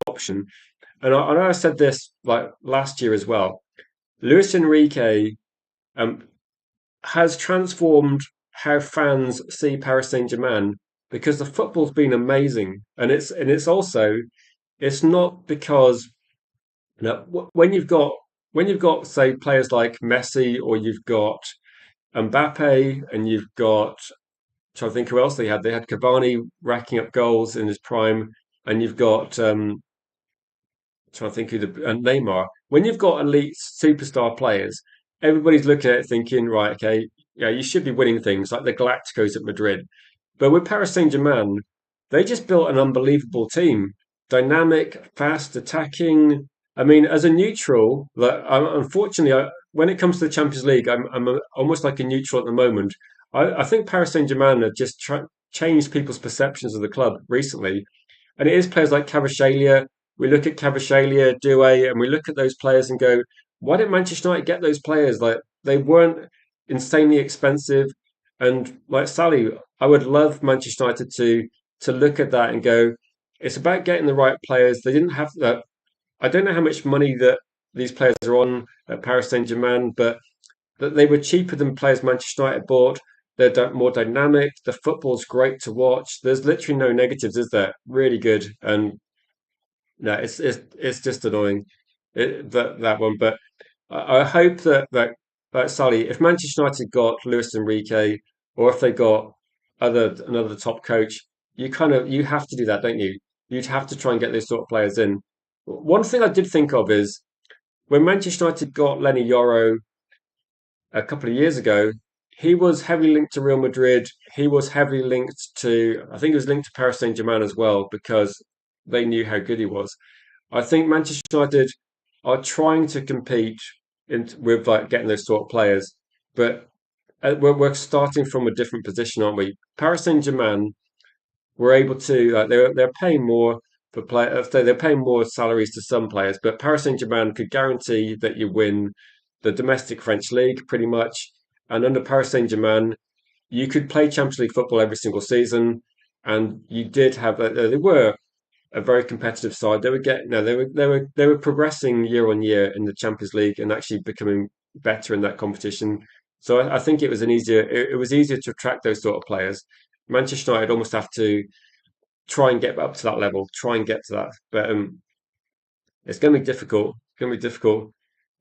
option, and I know I said this like last year as well. Luis Enrique um, has transformed how fans see Paris Saint-Germain because the football's been amazing, and it's also it's not because when you've got say players like Messi or you've got Mbappe and you've got trying to think who else they had. They had Cavani racking up goals in his prime, and you've got trying to think who the and Neymar. When you've got elite superstar players, everybody's looking at it thinking, right, okay, yeah, you should be winning things like the Galacticos at Madrid. But with Paris Saint-Germain, they just built an unbelievable team. Dynamic, fast, attacking. I mean, as a neutral, unfortunately, when it comes to the Champions League, almost like a neutral at the moment. I think Paris Saint-Germain have just changed people's perceptions of the club recently. And it is players like Kvaratskhelia. We look at Kvaratskhelia, Doué, and we look at those players and go, why didn't Manchester United get those players? Like they weren't insanely expensive. And like Sally, I would love Manchester United to look at that and go, it's about getting the right players. They didn't have that. I don't know how much money that these players are on at Paris Saint Germain, but that they were cheaper than players Manchester United bought. They're more dynamic. The football's great to watch. There's literally no negatives, is there? Really good. And no, it's just annoying that one. But I hope that Sally, if Manchester United got Luis Enrique, or if they got another top coach, you have to do that, don't you? You'd have to try and get those sort of players in. One thing I did think of is when Manchester United got Lenny Yoro a couple of years ago, he was heavily linked to Real Madrid. He was heavily linked to, I think he was linked to Paris Saint-Germain as well because they knew how good he was. I think Manchester United are trying to compete with like getting those sort of players, but we're starting from a different position, aren't we? Paris Saint-Germain were able to they're paying more for players. They're paying more salaries to some players, but Paris Saint-Germain could guarantee that you win the domestic French league pretty much. And under Paris Saint-Germain, you could play Champions League football every single season, and you did have they were a very competitive side. They were getting no, they were progressing year on year in the Champions League and actually becoming better in that competition. So I think it was easier to attract those sort of players. Manchester United almost have to try and get up to that level, try and get to that. But it's going to be difficult. It's going to be difficult.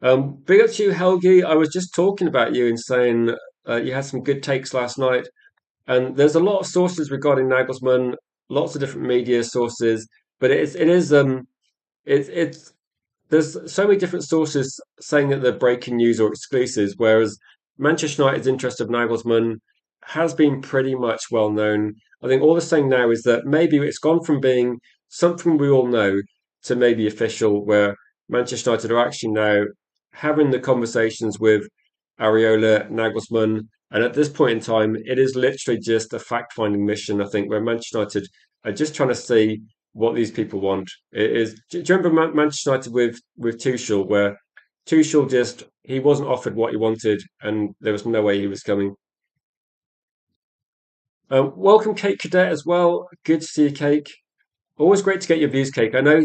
Big up to you, Helgi. I was just talking about you and saying you had some good takes last night. And there's a lot of sources regarding Nagelsmann, lots of different media sources, but it's there's so many different sources saying that they're breaking news or exclusives, whereas Manchester United's interest of Nagelsmann has been pretty much well known. I think all they're saying now is that maybe it's gone from being something we all know to maybe official, where Manchester United are actually now having the conversations with Areola, Nagelsmann. And at this point in time, it is literally just a fact-finding mission, I think, where Manchester United are just trying to see what these people want. It is. Do you remember Manchester United with Tuchel, where Tuchel just he wasn't offered what he wanted, and there was no way he was coming. Welcome, Kate Cadet, as well. Good to see you, Kate. Always great to get your views, Kate. I know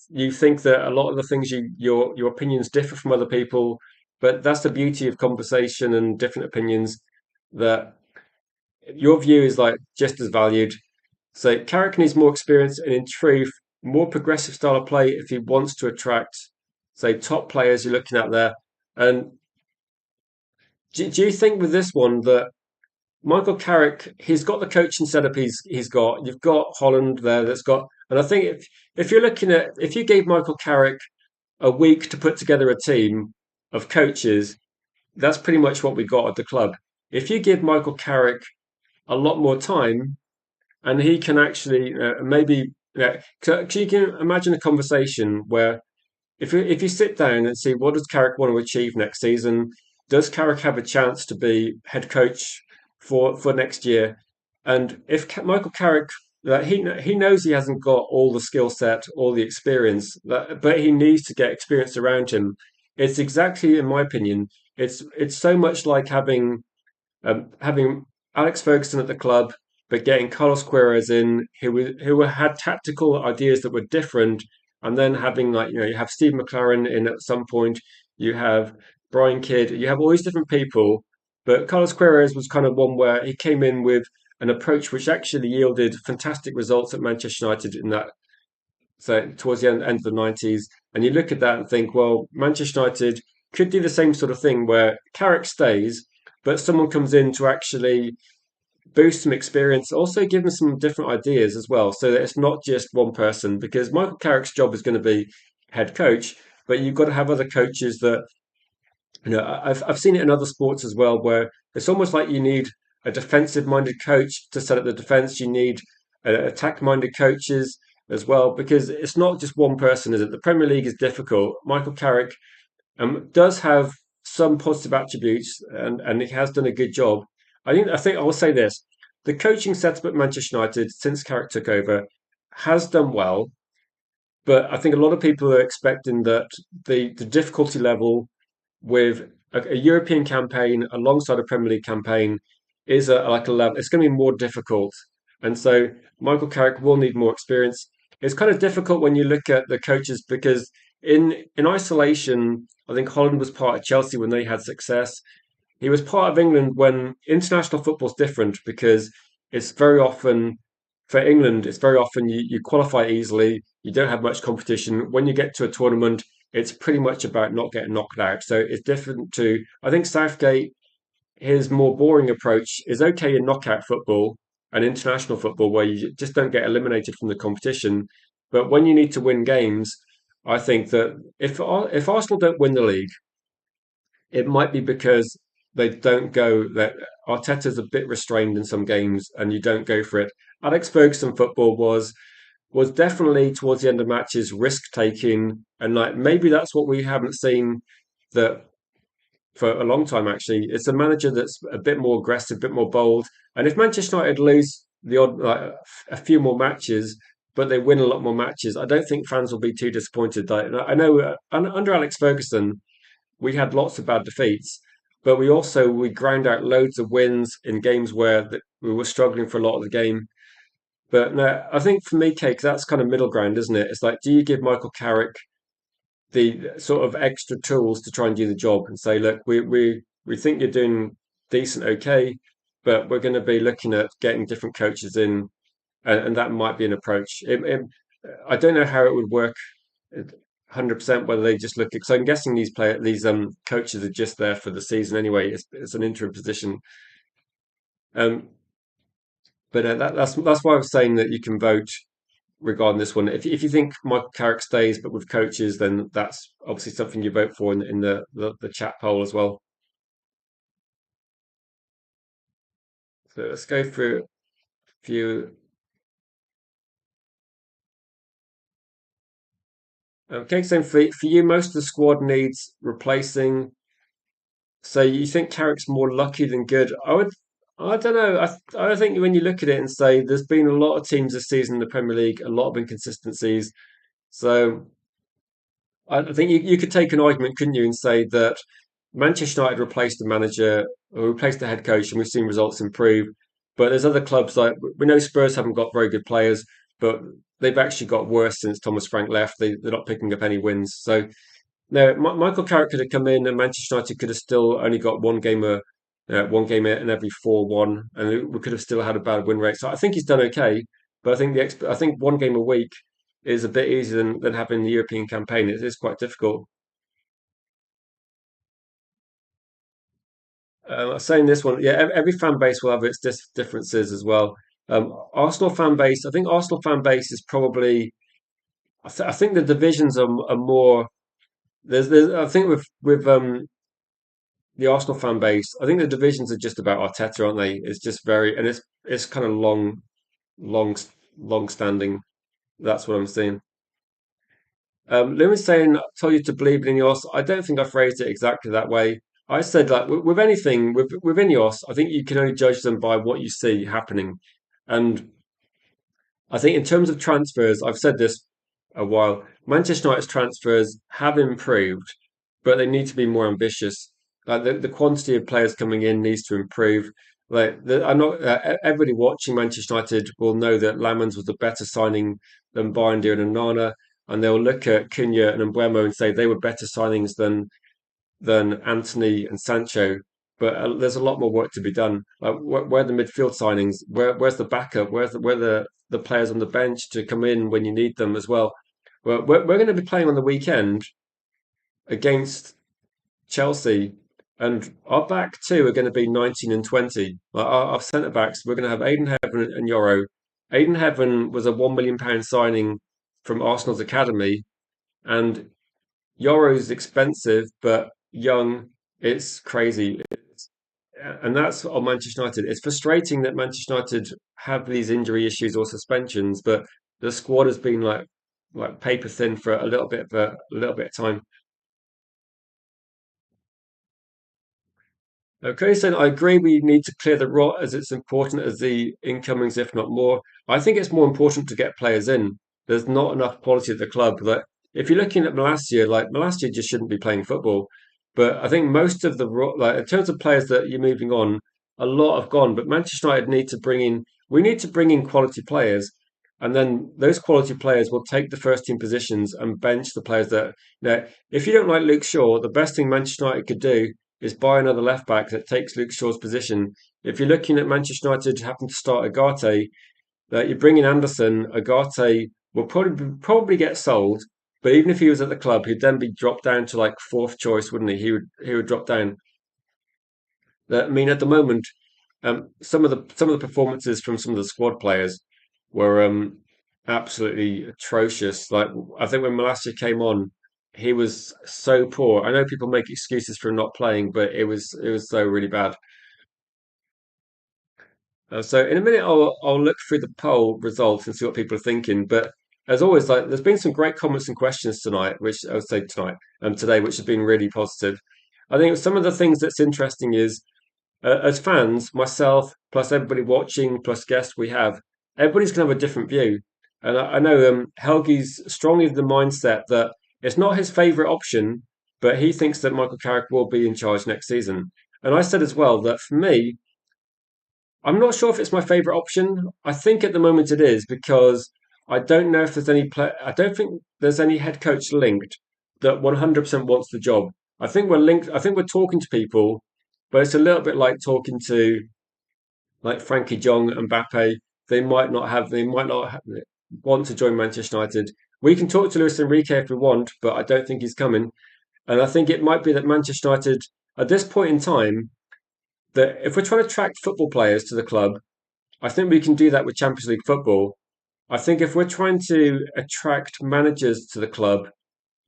you think that a lot of the things your opinions differ from other people, but that's the beauty of conversation and different opinions. That your view is like just as valued. So Carrick needs more experience and in truth, more progressive style of play if he wants to attract, say, top players you're looking at there. And do you think with this one that Michael Carrick, he's got the coaching setup he's got. You've got Holland there that's got, and I think if you're looking at if you gave Michael Carrick a week to put together a team of coaches, that's pretty much what we got at the club. If you give Michael Carrick a lot more time, and he can actually maybe, you can imagine a conversation where if you sit down and see what does Carrick want to achieve next season, does Carrick have a chance to be head coach for next year? And if Michael Carrick, he knows he hasn't got all the skill set, all the experience, but he needs to get experience around him. It's exactly, in my opinion, it's so much like having Alex Ferguson at the club, but getting Carlos Queiroz in, who had tactical ideas that were different, and then having like you have Steve McLaren in at some point, you have Brian Kidd, you have all these different people, but Carlos Queiroz was kind of one where he came in with an approach which actually yielded fantastic results at Manchester United in that so towards the end of the 90s. And you look at that and think, well, Manchester United could do the same sort of thing where Carrick stays, but someone comes in to actually boost some experience, also give them some different ideas as well, so that it's not just one person. Because Michael Carrick's job is going to be head coach, but you've got to have other coaches that I've seen it in other sports as well, where it's almost like you need a defensive-minded coach to set up the defense. You need attack-minded coaches as well, because it's not just one person, is it? The Premier League is difficult. Michael Carrick does have some positive attributes, and he has done a good job. I think I will say this: the coaching setup at Manchester United since Carrick took over has done well, but I think a lot of people are expecting that the difficulty level with a European campaign alongside a Premier League campaign is like a level. It's going to be more difficult, and so Michael Carrick will need more experience. It's kind of difficult when you look at the coaches because in isolation, I think Holland was part of Chelsea when they had success. He was part of England when international football is different because it's very often for England, it's very often you qualify easily, you don't have much competition. When you get to a tournament, it's pretty much about not getting knocked out. So it's different to, I think Southgate, his more boring approach is okay in knockout football and international football where you just don't get eliminated from the competition. But when you need to win games, I think that if Arsenal don't win the league, it might be because they don't go that Arteta's a bit restrained in some games and you don't go for it. Alex Ferguson football was definitely towards the end of matches risk taking and like maybe that's what we haven't seen that for a long time actually. It's a manager that's a bit more aggressive, a bit more bold. And if Manchester United lose the odd like a few more matches, but they win a lot more matches, I don't think fans will be too disappointed. Like, I know under Alex Ferguson, we had lots of bad defeats, but we ground out loads of wins in games where we were struggling for a lot of the game. But no, I think for me, Cake, that's kind of middle ground, isn't it? It's like, do you give Michael Carrick the sort of extra tools to try and do the job and say, look, we think you're doing decent, okay, but we're going to be looking at getting different coaches in, and that might be an approach. I don't know how it would work 100% whether they just look at, so I'm guessing these coaches are just there for the season anyway. It's an interim position. Um, but that's why I was saying that you can vote regarding this one. If you think Michael Carrick stays, but with coaches, then that's obviously something you vote for in the chat poll as well. So let's go through a few. Okay, so for you, most of the squad needs replacing. So you think Carrick's more lucky than good? I don't know. I think when you look at it and say there's been a lot of teams this season in the Premier League, a lot of inconsistencies. So I think you could take an argument, couldn't you, and say that Manchester United replaced the manager or replaced the head coach, and we've seen results improve. But there's other clubs like we know Spurs haven't got very good players, but they've actually got worse since Thomas Frank left. They're not picking up any wins. So no, Michael Carrick could have come in, and Manchester United could have still only got one game in every 4-1, and we could have still had a bad win rate. So I think he's done okay, but I think one game a week is a bit easier than having the European campaign. It is quite difficult. Saying this one, yeah, every fan base will have its differences as well. Arsenal fan base, I think Arsenal fan base is probably. I think the divisions are more. I think with the Arsenal fan base, I think the divisions are just about Arteta, aren't they? It's just very, and it's kind of long, long standing. That's what I'm seeing. Lewis saying, "Told you to believe in Ineos." I don't think I phrased it exactly that way. I said like with anything with Ineos, I think you can only judge them by what you see happening, and I think in terms of transfers, I've said this a while. Manchester United's transfers have improved, but they need to be more ambitious. Like the quantity of players coming in needs to improve. I'm not everybody watching Manchester United will know that Lamans was a better signing than Bindia and Nana, and they'll look at Cunha and Mbeumo and say they were better signings than Anthony and Sancho. But there's a lot more work to be done. Like where are the midfield signings? Where's the backup? Where the players on the bench to come in when you need them as well? Well, we're going to be playing on the weekend against Chelsea, and our back two are going to be 19 and 20. Like our centre backs, we're going to have Aiden Heaven and Yoro. Aiden Heaven was a £1 million signing from Arsenal's academy, and Yoro's expensive but young. It's crazy, and that's on Manchester United. It's frustrating that Manchester United have these injury issues or suspensions, but the squad has been like paper thin for a little bit of time. Okay, so I agree we need to clear the rot as it's important as the incomings, if not more. I think it's more important to get players in. There's not enough quality at the club. Like if you're looking at Malacia, like Malacia just shouldn't be playing football. But I think most of like in terms of players that you're moving on, a lot have gone. But Manchester United need to bring in. We need to bring in quality players, and then those quality players will take the first team positions and bench the players that. If you don't like Luke Shaw, the best thing Manchester United could do is buy another left back that takes Luke Shaw's position. If you're looking at Manchester United having to start Agate, that you bring in Anderson, Agate will probably get sold. But even if he was at the club, he'd then be dropped down to like fourth choice, wouldn't he? He would drop down. I mean, at the moment, some of the performances from some of the squad players were absolutely atrocious. Like I think when Malacia came on, he was so poor. I know people make excuses for him not playing, but it was so really bad. So in a minute, I'll look through the poll results and see what people are thinking. But as always, like there's been some great comments and questions tonight, which I would say tonight, today, which has been really positive. I think some of the things that's interesting is as fans, myself, plus everybody watching, plus guests we have, everybody's going to have a different view. And I know Helgi's strongly of the mindset that it's not his favourite option, but he thinks that Michael Carrick will be in charge next season. And I said as well that for me, I'm not sure if it's my favourite option. I think at the moment it is because I don't know if there's any I don't think there's any head coach linked that 100% wants the job. I think we're linked. I think we're talking to people, but it's a little bit like talking to like Frankie Jong and Mbappe. They might not have, want to join Manchester United. We can talk to Luis Enrique if we want, but I don't think he's coming. And I think it might be that Manchester United, at this point in time, that if we're trying to attract football players to the club, I think we can do that with Champions League football. I think if we're trying to attract managers to the club,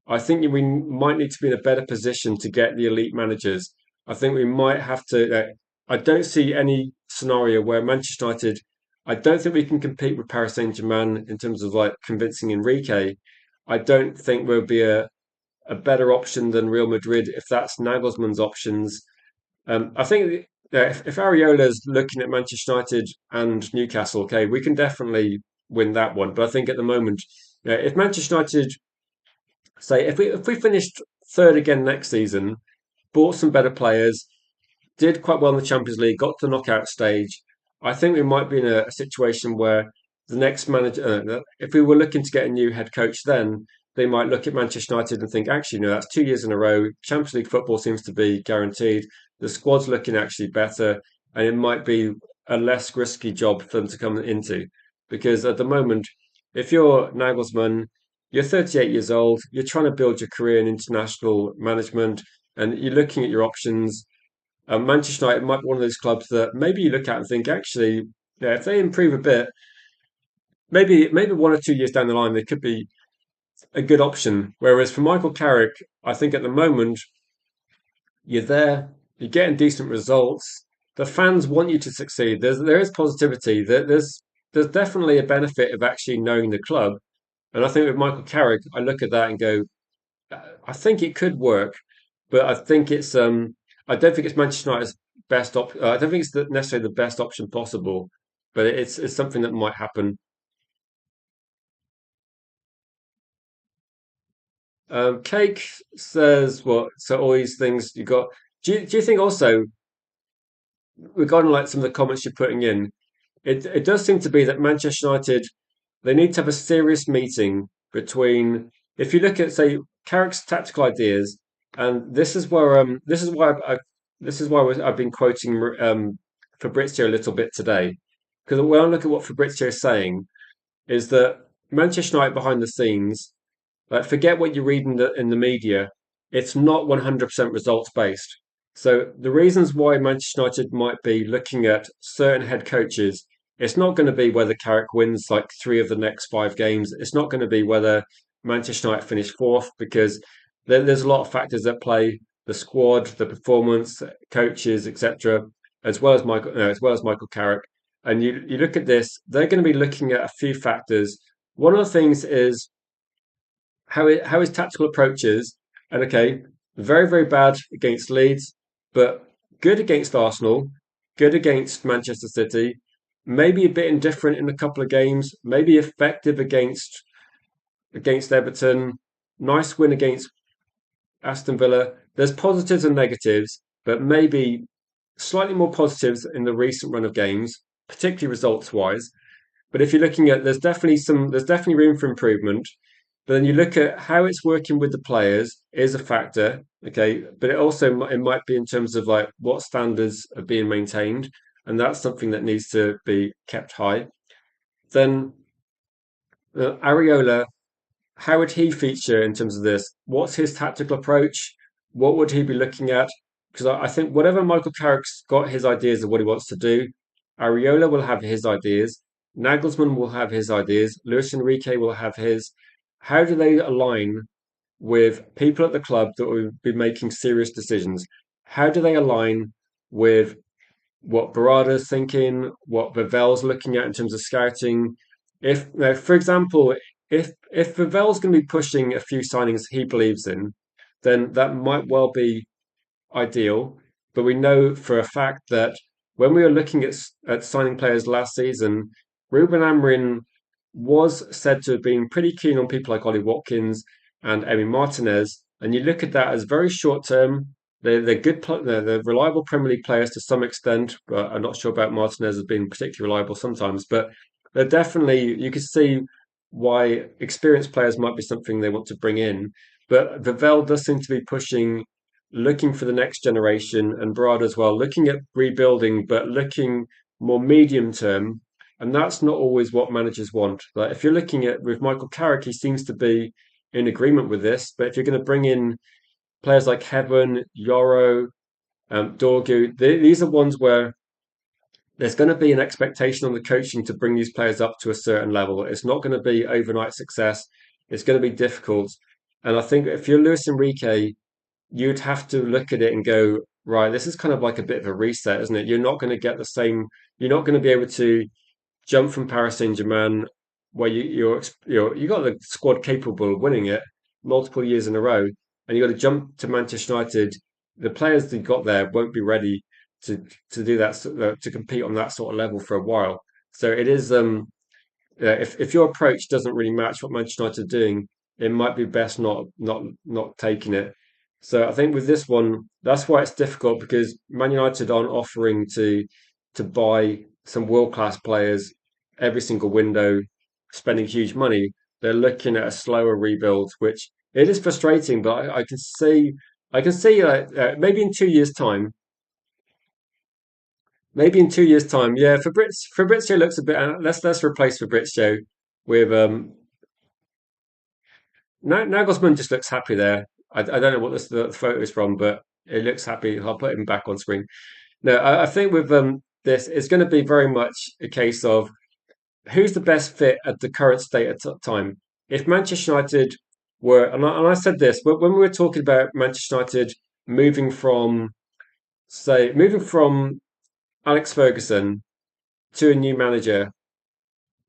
I think we might need to be in a better position to get the elite managers. I think we might have to. I don't see any scenario where Manchester United. I don't think we can compete with Paris Saint-Germain in terms of like convincing Enrique. I don't think we'll be a better option than Real Madrid if that's Nagelsmann's options. I think if Ariola's looking at Manchester United and Newcastle, okay, we can definitely win that one. But I think at the moment, if Manchester United say if we finished third again next season, bought some better players, did quite well in the Champions League, got to the knockout stage. I think we might be in a situation where the next manager, if we were looking to get a new head coach, then they might look at Manchester United and think, actually, no, that's 2 years in a row. Champions League football seems to be guaranteed. The squad's looking actually better, and it might be a less risky job for them to come into. Because at the moment, if you're Nagelsmann, you're 38 years old, you're trying to build your career in international management, and you're looking at your options. Manchester United might be one of those clubs that maybe you look at and think, actually, yeah, if they improve a bit, maybe 1 or 2 years down the line, they could be a good option. Whereas for Michael Carrick, I think at the moment you're there, you're getting decent results. The fans want you to succeed. There is positivity. There's definitely a benefit of actually knowing the club. And I think with Michael Carrick, I look at that and go, I think it could work, but I don't think it's Manchester United's best I don't think it's necessarily the best option possible, but it's something that might happen. Cake says what? So all these things you got. Do you think also regarding like some of the comments you're putting in, it does seem to be that Manchester United they need to have a serious meeting between if you look at say Carrick's tactical ideas, and this is why I've been quoting Fabrizio a little bit today because when I look at what Fabrizio is saying is that Manchester United behind the scenes like, forget what you read in the media. It's not 100% results based. So the reasons why Manchester United might be looking at certain head coaches, it's not going to be whether Carrick wins like 3 of the next 5 games. It's not going to be whether Manchester United finish fourth because there's a lot of factors at play: the squad, the performance, coaches, etc., as well as Michael Carrick. And you look at this, they're going to be looking at a few factors. One of the things is how his tactical approach is. And okay, very, very bad against Leeds, but good against Arsenal, good against Manchester City, maybe a bit indifferent in a couple of games, maybe effective against Everton, nice win against Aston Villa. There's positives and negatives, but maybe slightly more positives in the recent run of games, particularly results wise. But if you're looking at, there's definitely room for improvement. But then you look at how it's working with the players is a factor, okay. But it might be in terms of like what standards are being maintained, and that's something that needs to be kept high. Then Areola, how would he feature in terms of this? What's his tactical approach? What would he be looking at? Because I think whatever Michael Carrick's got his ideas of what he wants to do, Areola will have his ideas, Nagelsmann will have his ideas, Luis Enrique will have his. How do they align with people at the club that will be making serious decisions? How do they align with what Barada's thinking, what Vivel's looking at in terms of scouting? If, now, for example, if Vivel's going to be pushing a few signings he believes in, then that might well be ideal. But we know for a fact that when we were looking at signing players last season, Ruben Amorim was said to have been pretty keen on people like Ollie Watkins and Emi Martinez. And you look at that as very short term. They're good, they're reliable Premier League players to some extent, but I'm not sure about Martinez as being particularly reliable sometimes. But they're definitely, you can see why experienced players might be something they want to bring in. But Vivell does seem to be pushing looking for the next generation, and Brad as well, looking at rebuilding, but looking more medium term. And that's not always what managers want. Like if you're looking at with Michael Carrick, he seems to be in agreement with this. But if you're going to bring in players like Heaven, Yoro, Dorgu, these are ones where there's going to be an expectation on the coaching to bring these players up to a certain level. It's not going to be overnight success. It's going to be difficult. And I think if you're Luis Enrique, you'd have to look at it and go, right, this is kind of like a bit of a reset, isn't it? You're not going to get the same, you're not going to be able to jump from Paris Saint-Germain where you got the squad capable of winning it multiple years in a row, and you got to jump to Manchester United. the players they got there won't be ready to do that to compete on that sort of level for a while. So it is if your approach doesn't really match what Manchester United are doing, it might be best not taking it. So I think with this one, that's why it's difficult because Man United aren't offering to buy some world class players every single window, spending huge money. They're looking at a slower rebuild, which it is frustrating, but I can see maybe in 2 years' time. Maybe in 2 years' time, yeah. Fabrizio looks a bit. Let's replace Fabrizio with Nagelsmann. Just looks happy there. I don't know what the photo is from, but it looks happy. I'll put him back on screen. No, I think with this, it's going to be very much a case of who's the best fit at the current state of time. If Manchester United were, and I said this when we were talking about Manchester United moving from, say, moving from Alex Ferguson to a new manager,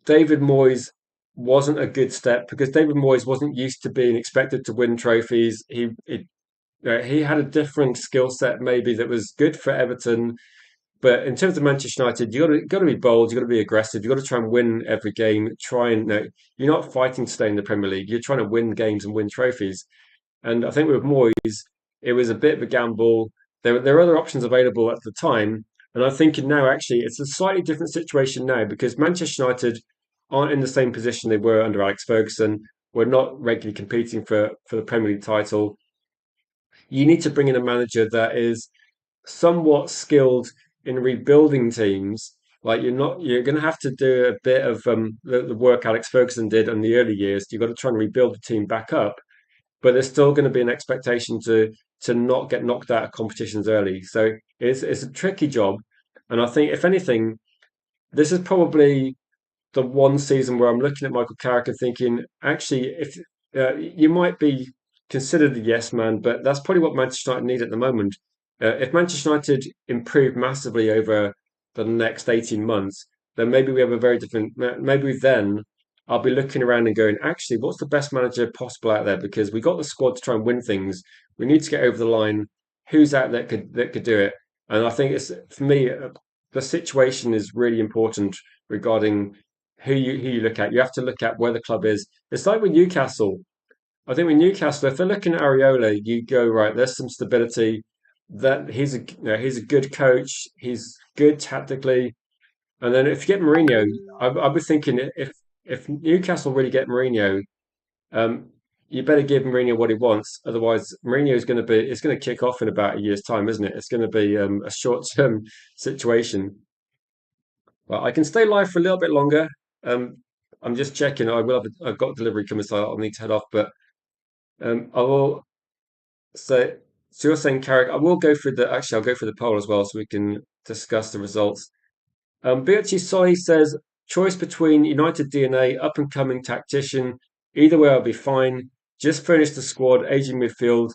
David Moyes wasn't a good step because David Moyes wasn't used to being expected to win trophies. He had a different skill set maybe that was good for Everton, but in terms of Manchester United, got to be bold, you got to be aggressive, you got to try and win every game. Try and no, you're not fighting to stay in the Premier League. You're trying to win games and win trophies. And I think with Moyes, it was a bit of a gamble. There were other options available at the time. And I'm thinking now, actually, it's a slightly different situation now because Manchester United aren't in the same position they were under Alex Ferguson. We're not regularly competing for the Premier League title. You need to bring in a manager that is somewhat skilled in rebuilding teams. Like you're going to have to do a bit of the work Alex Ferguson did in the early years. You've got to try and rebuild the team back up, but there's still going to be an expectation to not get knocked out of competitions early. So it's a tricky job, and I think if anything, this is probably the one season where I'm looking at Michael Carrick and thinking, actually, if you might be considered a yes man, but that's probably what Manchester United need at the moment. If Manchester United improve massively over the next 18 months, then maybe we have a very different. Maybe then I'll be looking around and going, actually, what's the best manager possible out there? Because we got the squad to try and win things. We need to get over the line. Who's out there that could do it? And I think it's for me, the situation is really important regarding who you look at. You have to look at where the club is. It's like with Newcastle. I think with Newcastle, if they're looking at Areola, you go right. There's some stability. That he's a good coach. He's good tactically. And then if you get Mourinho, I was thinking if Newcastle really get Mourinho, um, you better give Mourinho what he wants. Otherwise, Mourinho is going to be it's going to kick off in about a year's time, isn't it? It's going to be a short term situation. Well, I can stay live for a little bit longer. Um, I'm just checking. I've got delivery coming, so I'll need to head off. But I will say. So you're saying, Carrick, I will go through the. Actually, I'll go through the poll as well, so we can discuss the results. Beatrice Soy says choice between United DNA, up and coming tactician. Either way, I'll be fine. Just furnish the squad, aging midfield,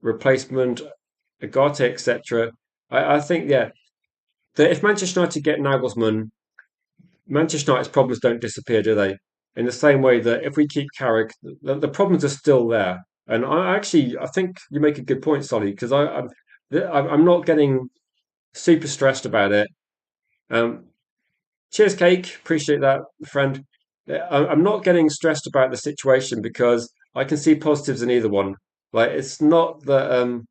replacement, Agate, etc. I think yeah, that if Manchester United get Nagelsmann, Manchester United's problems don't disappear, do they? In the same way that if we keep Carrick, the problems are still there. And I think you make a good point, Solly, because I'm not getting super stressed about it. Um, cheers, Cake. Appreciate that, friend. I'm not getting stressed about the situation because I can see positives in either one. Like it's not that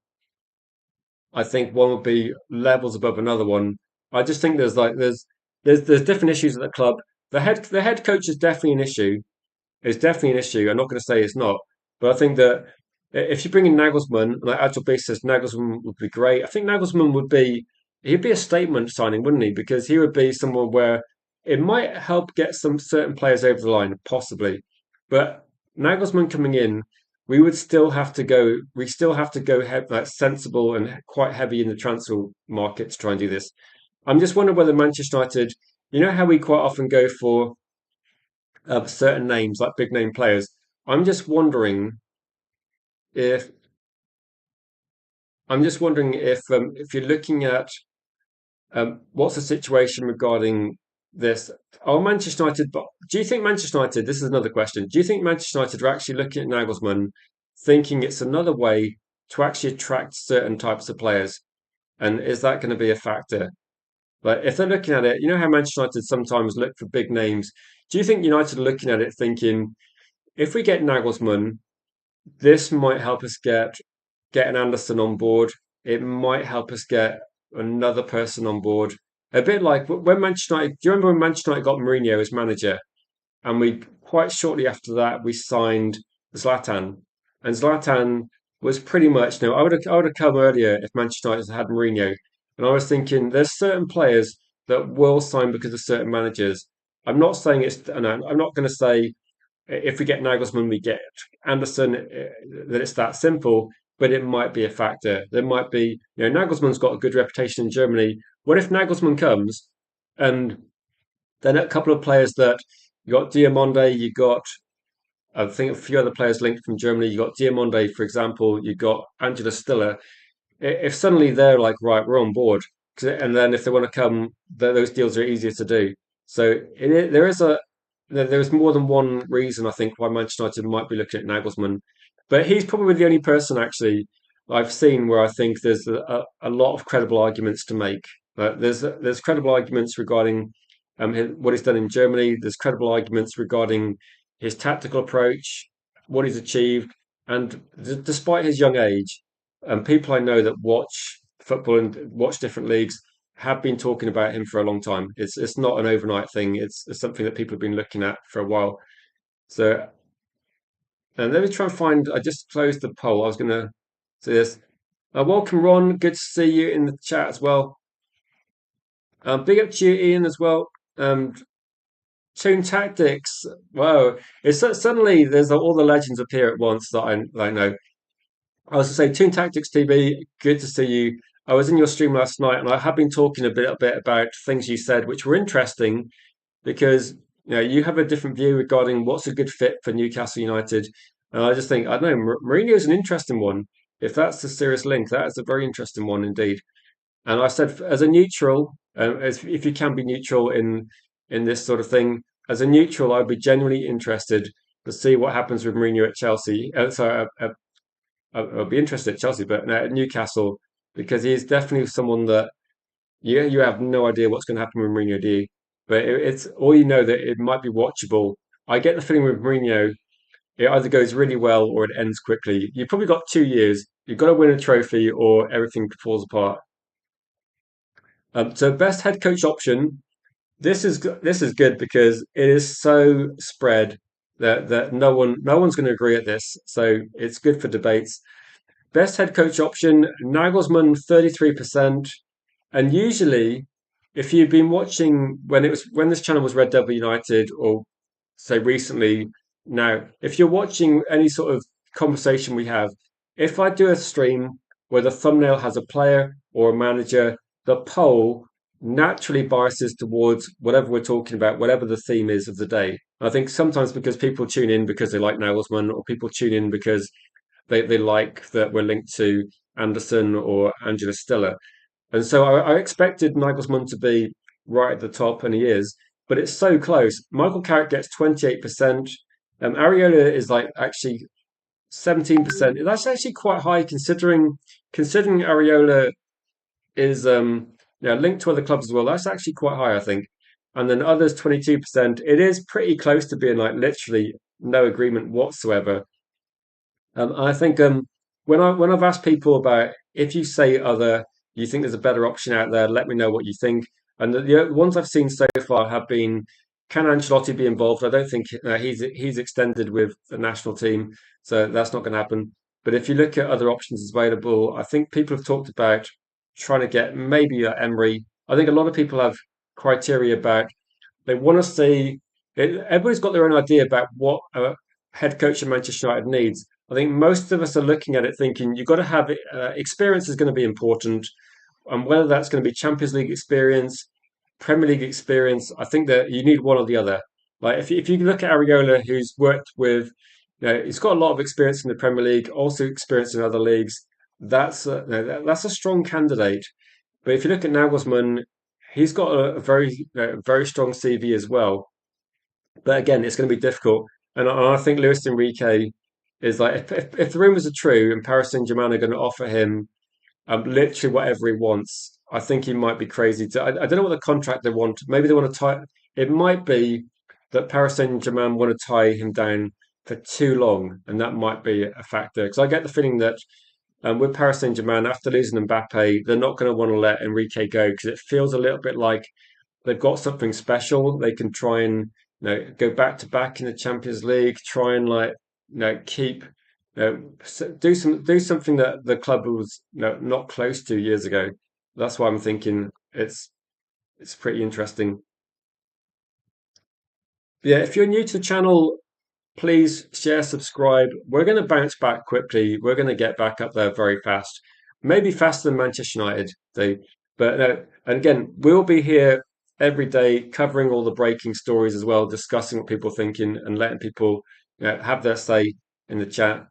I think one would be levels above another one. I just think there's different issues at the club. The head coach is definitely an issue. It's definitely an issue. I'm not going to say it's not, but I think that if you bring in Nagelsmann, like Agile Beast says, Nagelsmann would be great. I think Nagelsmann he'd be a statement signing, wouldn't he? Because he would be someone where it might help get some certain players over the line, possibly. But Nagelsmann coming in, we still have to go like sensible and quite heavy in the transfer market to try and do this. I'm just wondering whether Manchester United, you know how we quite often go for certain names, like big name players. I'm just wondering if if you're looking at what's the situation regarding this? Oh, Manchester United. But do you think Manchester United? This is another question. Do you think Manchester United are actually looking at Nagelsmann, thinking it's another way to actually attract certain types of players? And is that going to be a factor? But if they're looking at it, you know how Manchester United sometimes look for big names. Do you think United are looking at it thinking, if we get Nagelsmann, this might help us get an Anderson on board. It might help us get another person on board. A bit like when Manchester United. Do you remember when Manchester United got Mourinho as manager? And we quite shortly after that we signed Zlatan, and Zlatan was pretty much no. I would have come earlier if Manchester United had Mourinho, and I was thinking there's certain players that will sign because of certain managers. I'm not saying it's. No, I'm not going to say if we get Nagelsmann, we get Anderson, that it's that simple, but it might be a factor. There might be, Nagelsmann's got a good reputation in Germany. What if Nagelsmann comes and then a couple of players that you got Diamonde, you got, I think a few other players linked from Germany. You got Diamonde, for example, you got Angela Stiller. If suddenly they're like, right, we're on board, and then if they want to come, those deals are easier to do. So there is there is more than one reason I think why Manchester United might be looking at Nagelsmann, but he's probably the only person actually I've seen where I think there's a lot of credible arguments to make. There's credible arguments regarding what he's done in Germany. There's credible arguments regarding his tactical approach, what he's achieved, and despite his young age, people I know that watch football and watch different leagues have been talking about him for a long time. It's not an overnight thing. It's something that people have been looking at for a while. So, and let me try and find. I just closed the poll. I was going to say this. Welcome, Ron. Good to see you in the chat as well. Big up to you, Ian, as well. Um, Tune Tactics. Wow, suddenly there's all the legends appear at once that I know. I was to say, Toon Tactics TV, good to see you. I was in your stream last night, and I have been talking a bit about things you said, which were interesting because you have a different view regarding what's a good fit for Newcastle United. And I just think I don't know, Mourinho is an interesting one. If that's a serious link, that is a very interesting one indeed. And I said, as a neutral, as if you can be neutral in this sort of thing, as a neutral, I'd be genuinely interested to see what happens with Mourinho at Chelsea. I'll be interested at Chelsea, but no, at Newcastle because he's definitely someone that you have no idea what's going to happen with Mourinho, do you? But it's all you know that it might be watchable. I get the feeling with Mourinho, it either goes really well or it ends quickly. You've probably got 2 years. You've got to win a trophy or everything falls apart. So best head coach option. This is good because it is so spread that no one's going to agree at this. So it's good for debates. Best head coach option, Nagelsmann 33%. And usually, if you've been watching when this channel was Red Devil United or say recently now, if you're watching any sort of conversation we have, if I do a stream where the thumbnail has a player or a manager, the poll naturally biases towards whatever we're talking about, whatever the theme is of the day. I think sometimes because people tune in because they like Nagelsmann, or people tune in because they like that we're linked to Anderson or Angela Stiller. And so I expected Nagelsmann to be right at the top, and he is, but it's so close. Michael Carrick gets 28%. Areola is like actually 17%. That's actually quite high considering Areola is linked to other clubs as well. That's actually quite high, I think. And then others 22%. It is pretty close to being like literally no agreement whatsoever. I think when I've asked people about if you say other, you think there's a better option out there, let me know what you think. And the ones I've seen so far have been, can Ancelotti be involved? I don't think he's extended with the national team, so that's not going to happen. But if you look at other options available, I think people have talked about trying to get maybe Emery. I think a lot of people have criteria about they want to see. Everybody's got their own idea about what a head coach of Manchester United needs. I think most of us are looking at it thinking you've got to have experience is going to be important, and whether that's going to be Champions League experience, Premier League experience. I think that you need one or the other. Like if you look at Areola, who's worked with, he's got a lot of experience in the Premier League, also experience in other leagues. That's a strong candidate. But if you look at Nagelsmann, he's got a very strong CV as well. But again, it's going to be difficult. And I think Luis Enrique is like if the rumors are true and Paris Saint-Germain are going to offer him literally whatever he wants, I think he might be crazy to. I don't know what the contract they want. Maybe they want to tie. It might be that Paris Saint-Germain want to tie him down for too long, and that might be a factor. Because I get the feeling that with Paris Saint-Germain, after losing Mbappe, they're not going to want to let Enrique go because it feels a little bit like they've got something special. They can try and go back to back in the Champions League, try and keep do something that the club was not close to years ago. That's why I'm thinking it's pretty interesting. Yeah, if you're new to the channel, please share, subscribe. We're going to bounce back quickly. We're going to get back up there very fast, maybe faster than Manchester United. But and again, we'll be here every day covering all the breaking stories as well, discussing what people are thinking and letting people have their say in the chat.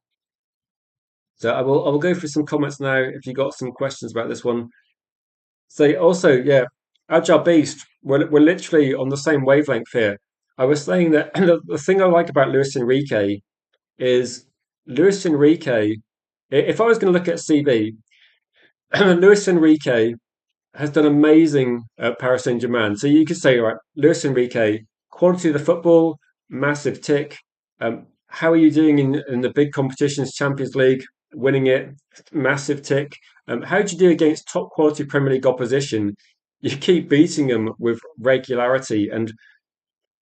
So I will go through some comments now. If you got some questions about this one, so also Agile Beast, we're literally on the same wavelength here. I was saying that the thing I like about Luis Enrique is Luis Enrique. If I was going to look at CV, Luis Enrique has done amazing at Paris Saint Germain. So you could say, all right, Luis Enrique, quality of the football, massive tick. How are you doing in the big competitions, Champions League, winning it, massive tick. How do you do against top quality Premier League opposition? You keep beating them with regularity, and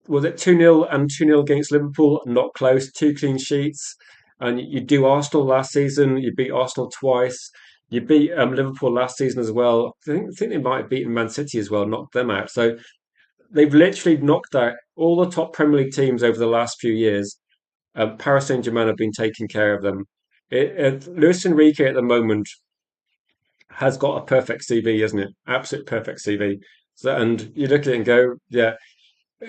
was it 2-0 and 2-0 against Liverpool? Not close, two clean sheets. And you do Arsenal last season, you beat Arsenal twice. You beat Liverpool last season as well. I think they might have beaten Man City as well, knocked them out. So they've literally knocked out all the top Premier League teams over the last few years. Paris Saint Germain have been taking care of them. Luis Enrique at the moment has got a perfect CV, isn't it? Absolute perfect CV. So, and you look at it and go, yeah,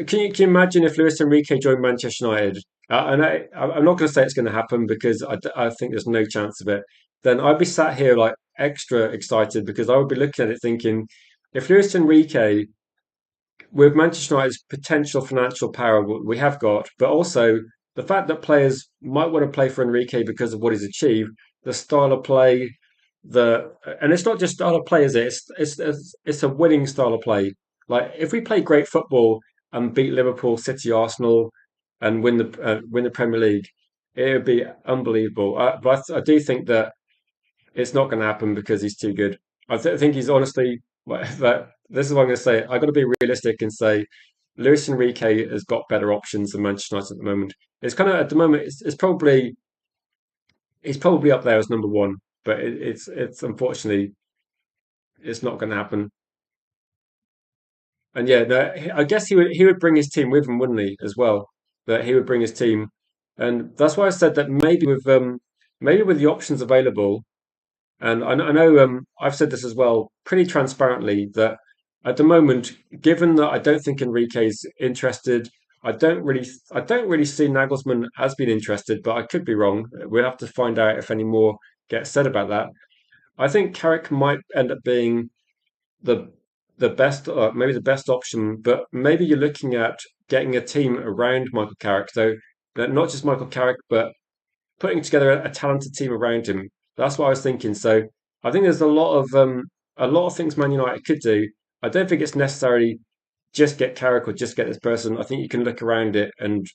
can you imagine if Luis Enrique joined Manchester United? And I'm not going to say it's going to happen because I think there's no chance of it. Then I'd be sat here like extra excited because I would be looking at it thinking, if Luis Enrique, with Manchester United's potential financial power we have got, but also the fact that players might want to play for Enrique because of what he's achieved, the style of play, and it's not just style of play, is it? It's a winning style of play. Like if we play great football and beat Liverpool, City, Arsenal, and win the Premier League, it would be unbelievable. But I do think that it's not going to happen because he's too good. I think he's honestly. That this is what I'm going to say. I've got to be realistic and say Luis Enrique has got better options than Manchester United at the moment. It's kind of at the moment. It's probably he's probably up there as number one, but it's unfortunately it's not going to happen. And yeah, I guess he would bring his team with him, wouldn't he? As well, that he would bring his team, and that's why I said that maybe with the options available. And I know I've said this as well pretty transparently that at the moment, given that I don't think Enrique's interested, I don't really see Nagelsmann as being interested, but I could be wrong. We'll have to find out if any more gets said about that. I think Carrick might end up being the the best, maybe the best option, but maybe you're looking at getting a team around Michael Carrick. So not just Michael Carrick, but putting together a talented team around him. That's what I was thinking. So I think there's a lot of things Man United could do. I don't think it's necessarily just get Carrick or just get this person. I think you can look around it and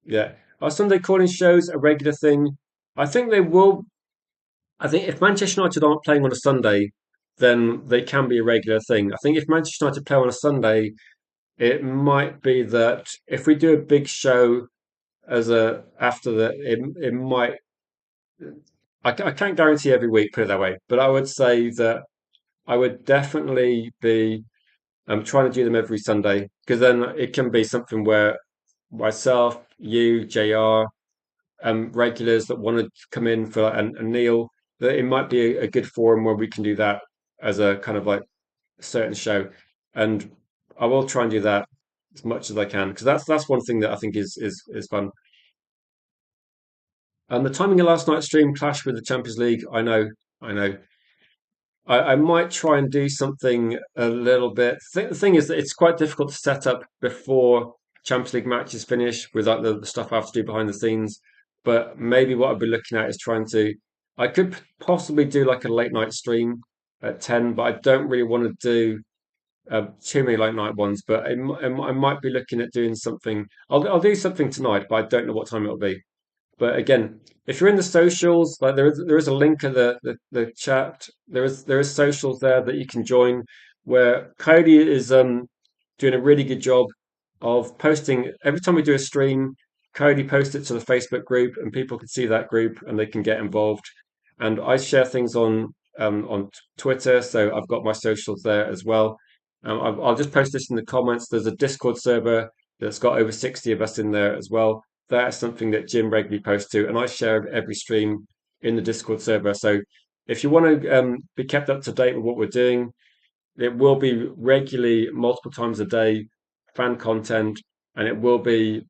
yeah. Are Sunday calling shows a regular thing? I think they will. I think if Manchester United aren't playing on a Sunday, then they can be a regular thing. I think if Manchester United play on a Sunday, it might be that if we do a big show as a after that, it might I can't guarantee every week, put it that way, but I would say that I would definitely be trying to do them every Sunday because then it can be something where myself, you, JR, regulars that want to come in for and Neil, that it might be a good forum where we can do that as a kind of like certain show, and I will try and do that as much as I can because that's one thing that I think is fun. And the timing of last night's stream clashed with the Champions League. I know. I might try and do something a little bit. The thing is that it's quite difficult to set up before Champions League matches finish with like the stuff I have to do behind the scenes. but maybe what I'd be looking at is trying to. I could possibly do like a late night stream at 10, but I don't really want to do too many late night ones. But I might be looking at doing something. I'll do something tonight, but I don't know what time it'll be. But again, if you're in the socials, like there is a link in the chat. There is socials there that you can join where Cody is doing a really good job of posting every time we do a stream. Cody posts it to the Facebook group, and people can see that group and they can get involved. And I share things on Twitter, so I've got my socials there as well. I'll just post this in the comments. There's a Discord server that's got over 60 of us in there as well. That is something that Jim regularly posts to, and I share every stream in the Discord server. So if you want to be kept up to date with what we're doing, it will be regularly, multiple times a day, fan content, and it will be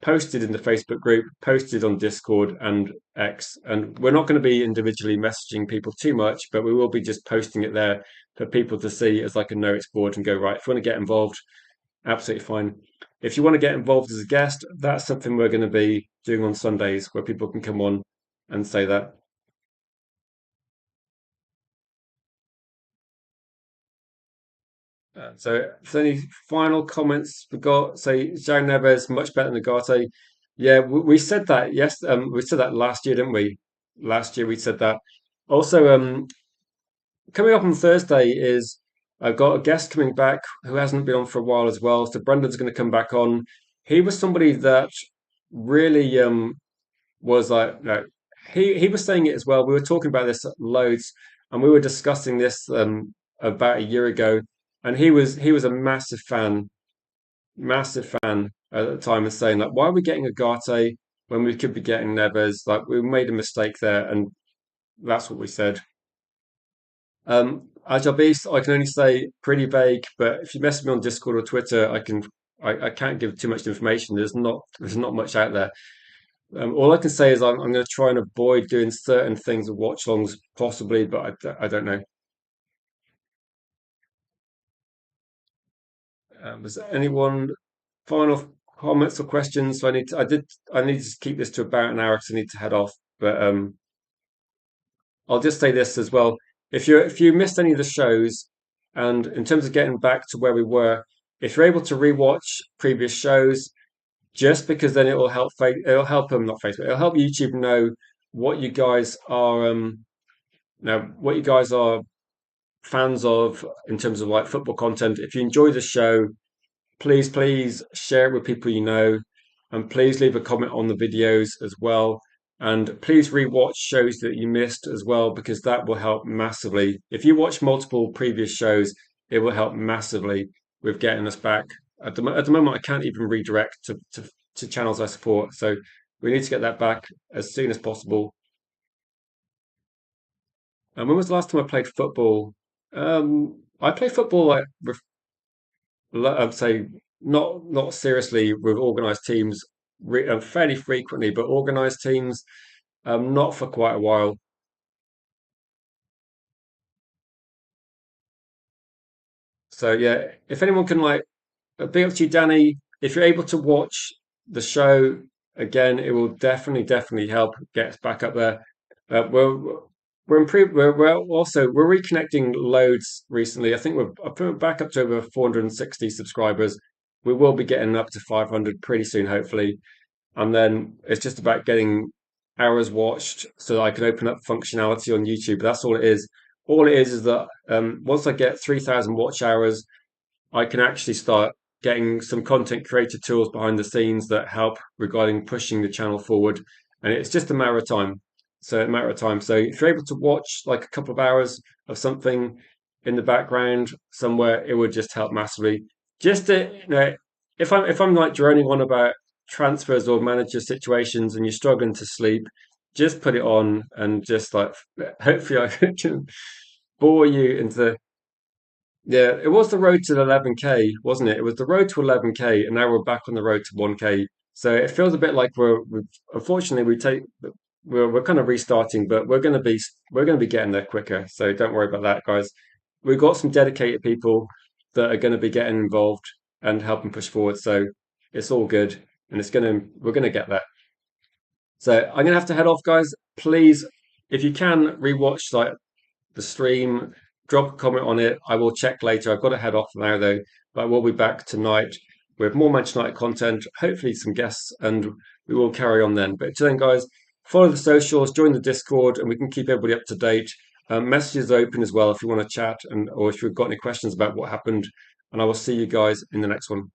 posted in the Facebook group, posted on Discord and X. And we're not going to be individually messaging people too much, but we will be just posting it there for people to see as like a notice board and go, right, if you want to get involved, absolutely fine. If you want to get involved as a guest, that's something we're going to be doing on Sundays where people can come on and say that. So, if there's any final comments we got? Say, Joe Neves much better than Nagate. Yeah, we said that. Yes, we said that last year, didn't we? Last year we said that. Also, coming up on Thursday is I've got a guest coming back who hasn't been on for a while as well. So Brendan's going to come back on. He was somebody that really was like no, he was saying it as well. We were talking about this loads, and we were discussing this about a year ago, and he was a massive fan at the time, and saying like, why are we getting Agate when we could be getting Neves? Like we made a mistake there, and that's what we said. Agile Beast, I can only say pretty vague, but if you message me on Discord or Twitter, I can't give too much information. There's not much out there. All I can say is I'm going to try and avoid doing certain things with watch longs, possibly, but I don't know. Was there anyone final comments or questions? So I need to keep this to about an hour because I need to head off. But I'll just say this as well. If you missed any of the shows, and in terms of getting back to where we were, if you're able to rewatch previous shows, just because then it'll help them, not Facebook, it'll help YouTube know what you guys are what you guys are fans of in terms of like football content. If you enjoy the show, please share it with people you know, and please leave a comment on the videos as well. And please rewatch shows that you missed as well, because that will help massively. If you watch multiple previous shows, it will help massively with getting us back. At the moment, I can't even redirect to channels I support. So we need to get that back as soon as possible. And when was the last time I played football? I play football like I'd say not seriously with organized teams fairly frequently, but organized teams not for quite a while. So yeah, if anyone can like big up to you, Danny. If you're able to watch the show again, it will definitely help get us back up there. We're improved. We're reconnecting loads recently. I think we're back up to over 460 subscribers. We will be getting up to 500 pretty soon, hopefully. And then it's just about getting hours watched so that I can open up functionality on YouTube. That's all it is. All it is that once I get 3,000 watch hours, I can actually start getting some content creator tools behind the scenes that help regarding pushing the channel forward. And it's just a matter of time. So a matter of time. So if you're able to watch like a couple of hours of something in the background somewhere, it would just help massively. Just to, if I'm like droning on about transfers or manager situations and you're struggling to sleep, just put it on and just like hopefully I can bore you into yeah, it was the road to 11K, wasn't it? It was the road to 11K, and now we're back on the road to 1K. So it feels a bit like unfortunately we're kind of restarting, but we're going to be getting there quicker. So don't worry about that, guys. We've got some dedicated people that are going to be getting involved and helping push forward. So it's all good, and we're going to get there. So I'm gonna have to head off, guys. Please, if you can rewatch like the stream, drop a comment on it. I will check later. I've got to head off now though, but we'll be back tonight with more Manchester United content, hopefully some guests, and we will carry on then. But until then, guys, follow the socials, join the Discord, and we can keep everybody up to date. Messages are open as well if you want to chat, and or if you've got any questions about what happened. And I will see you guys in the next one.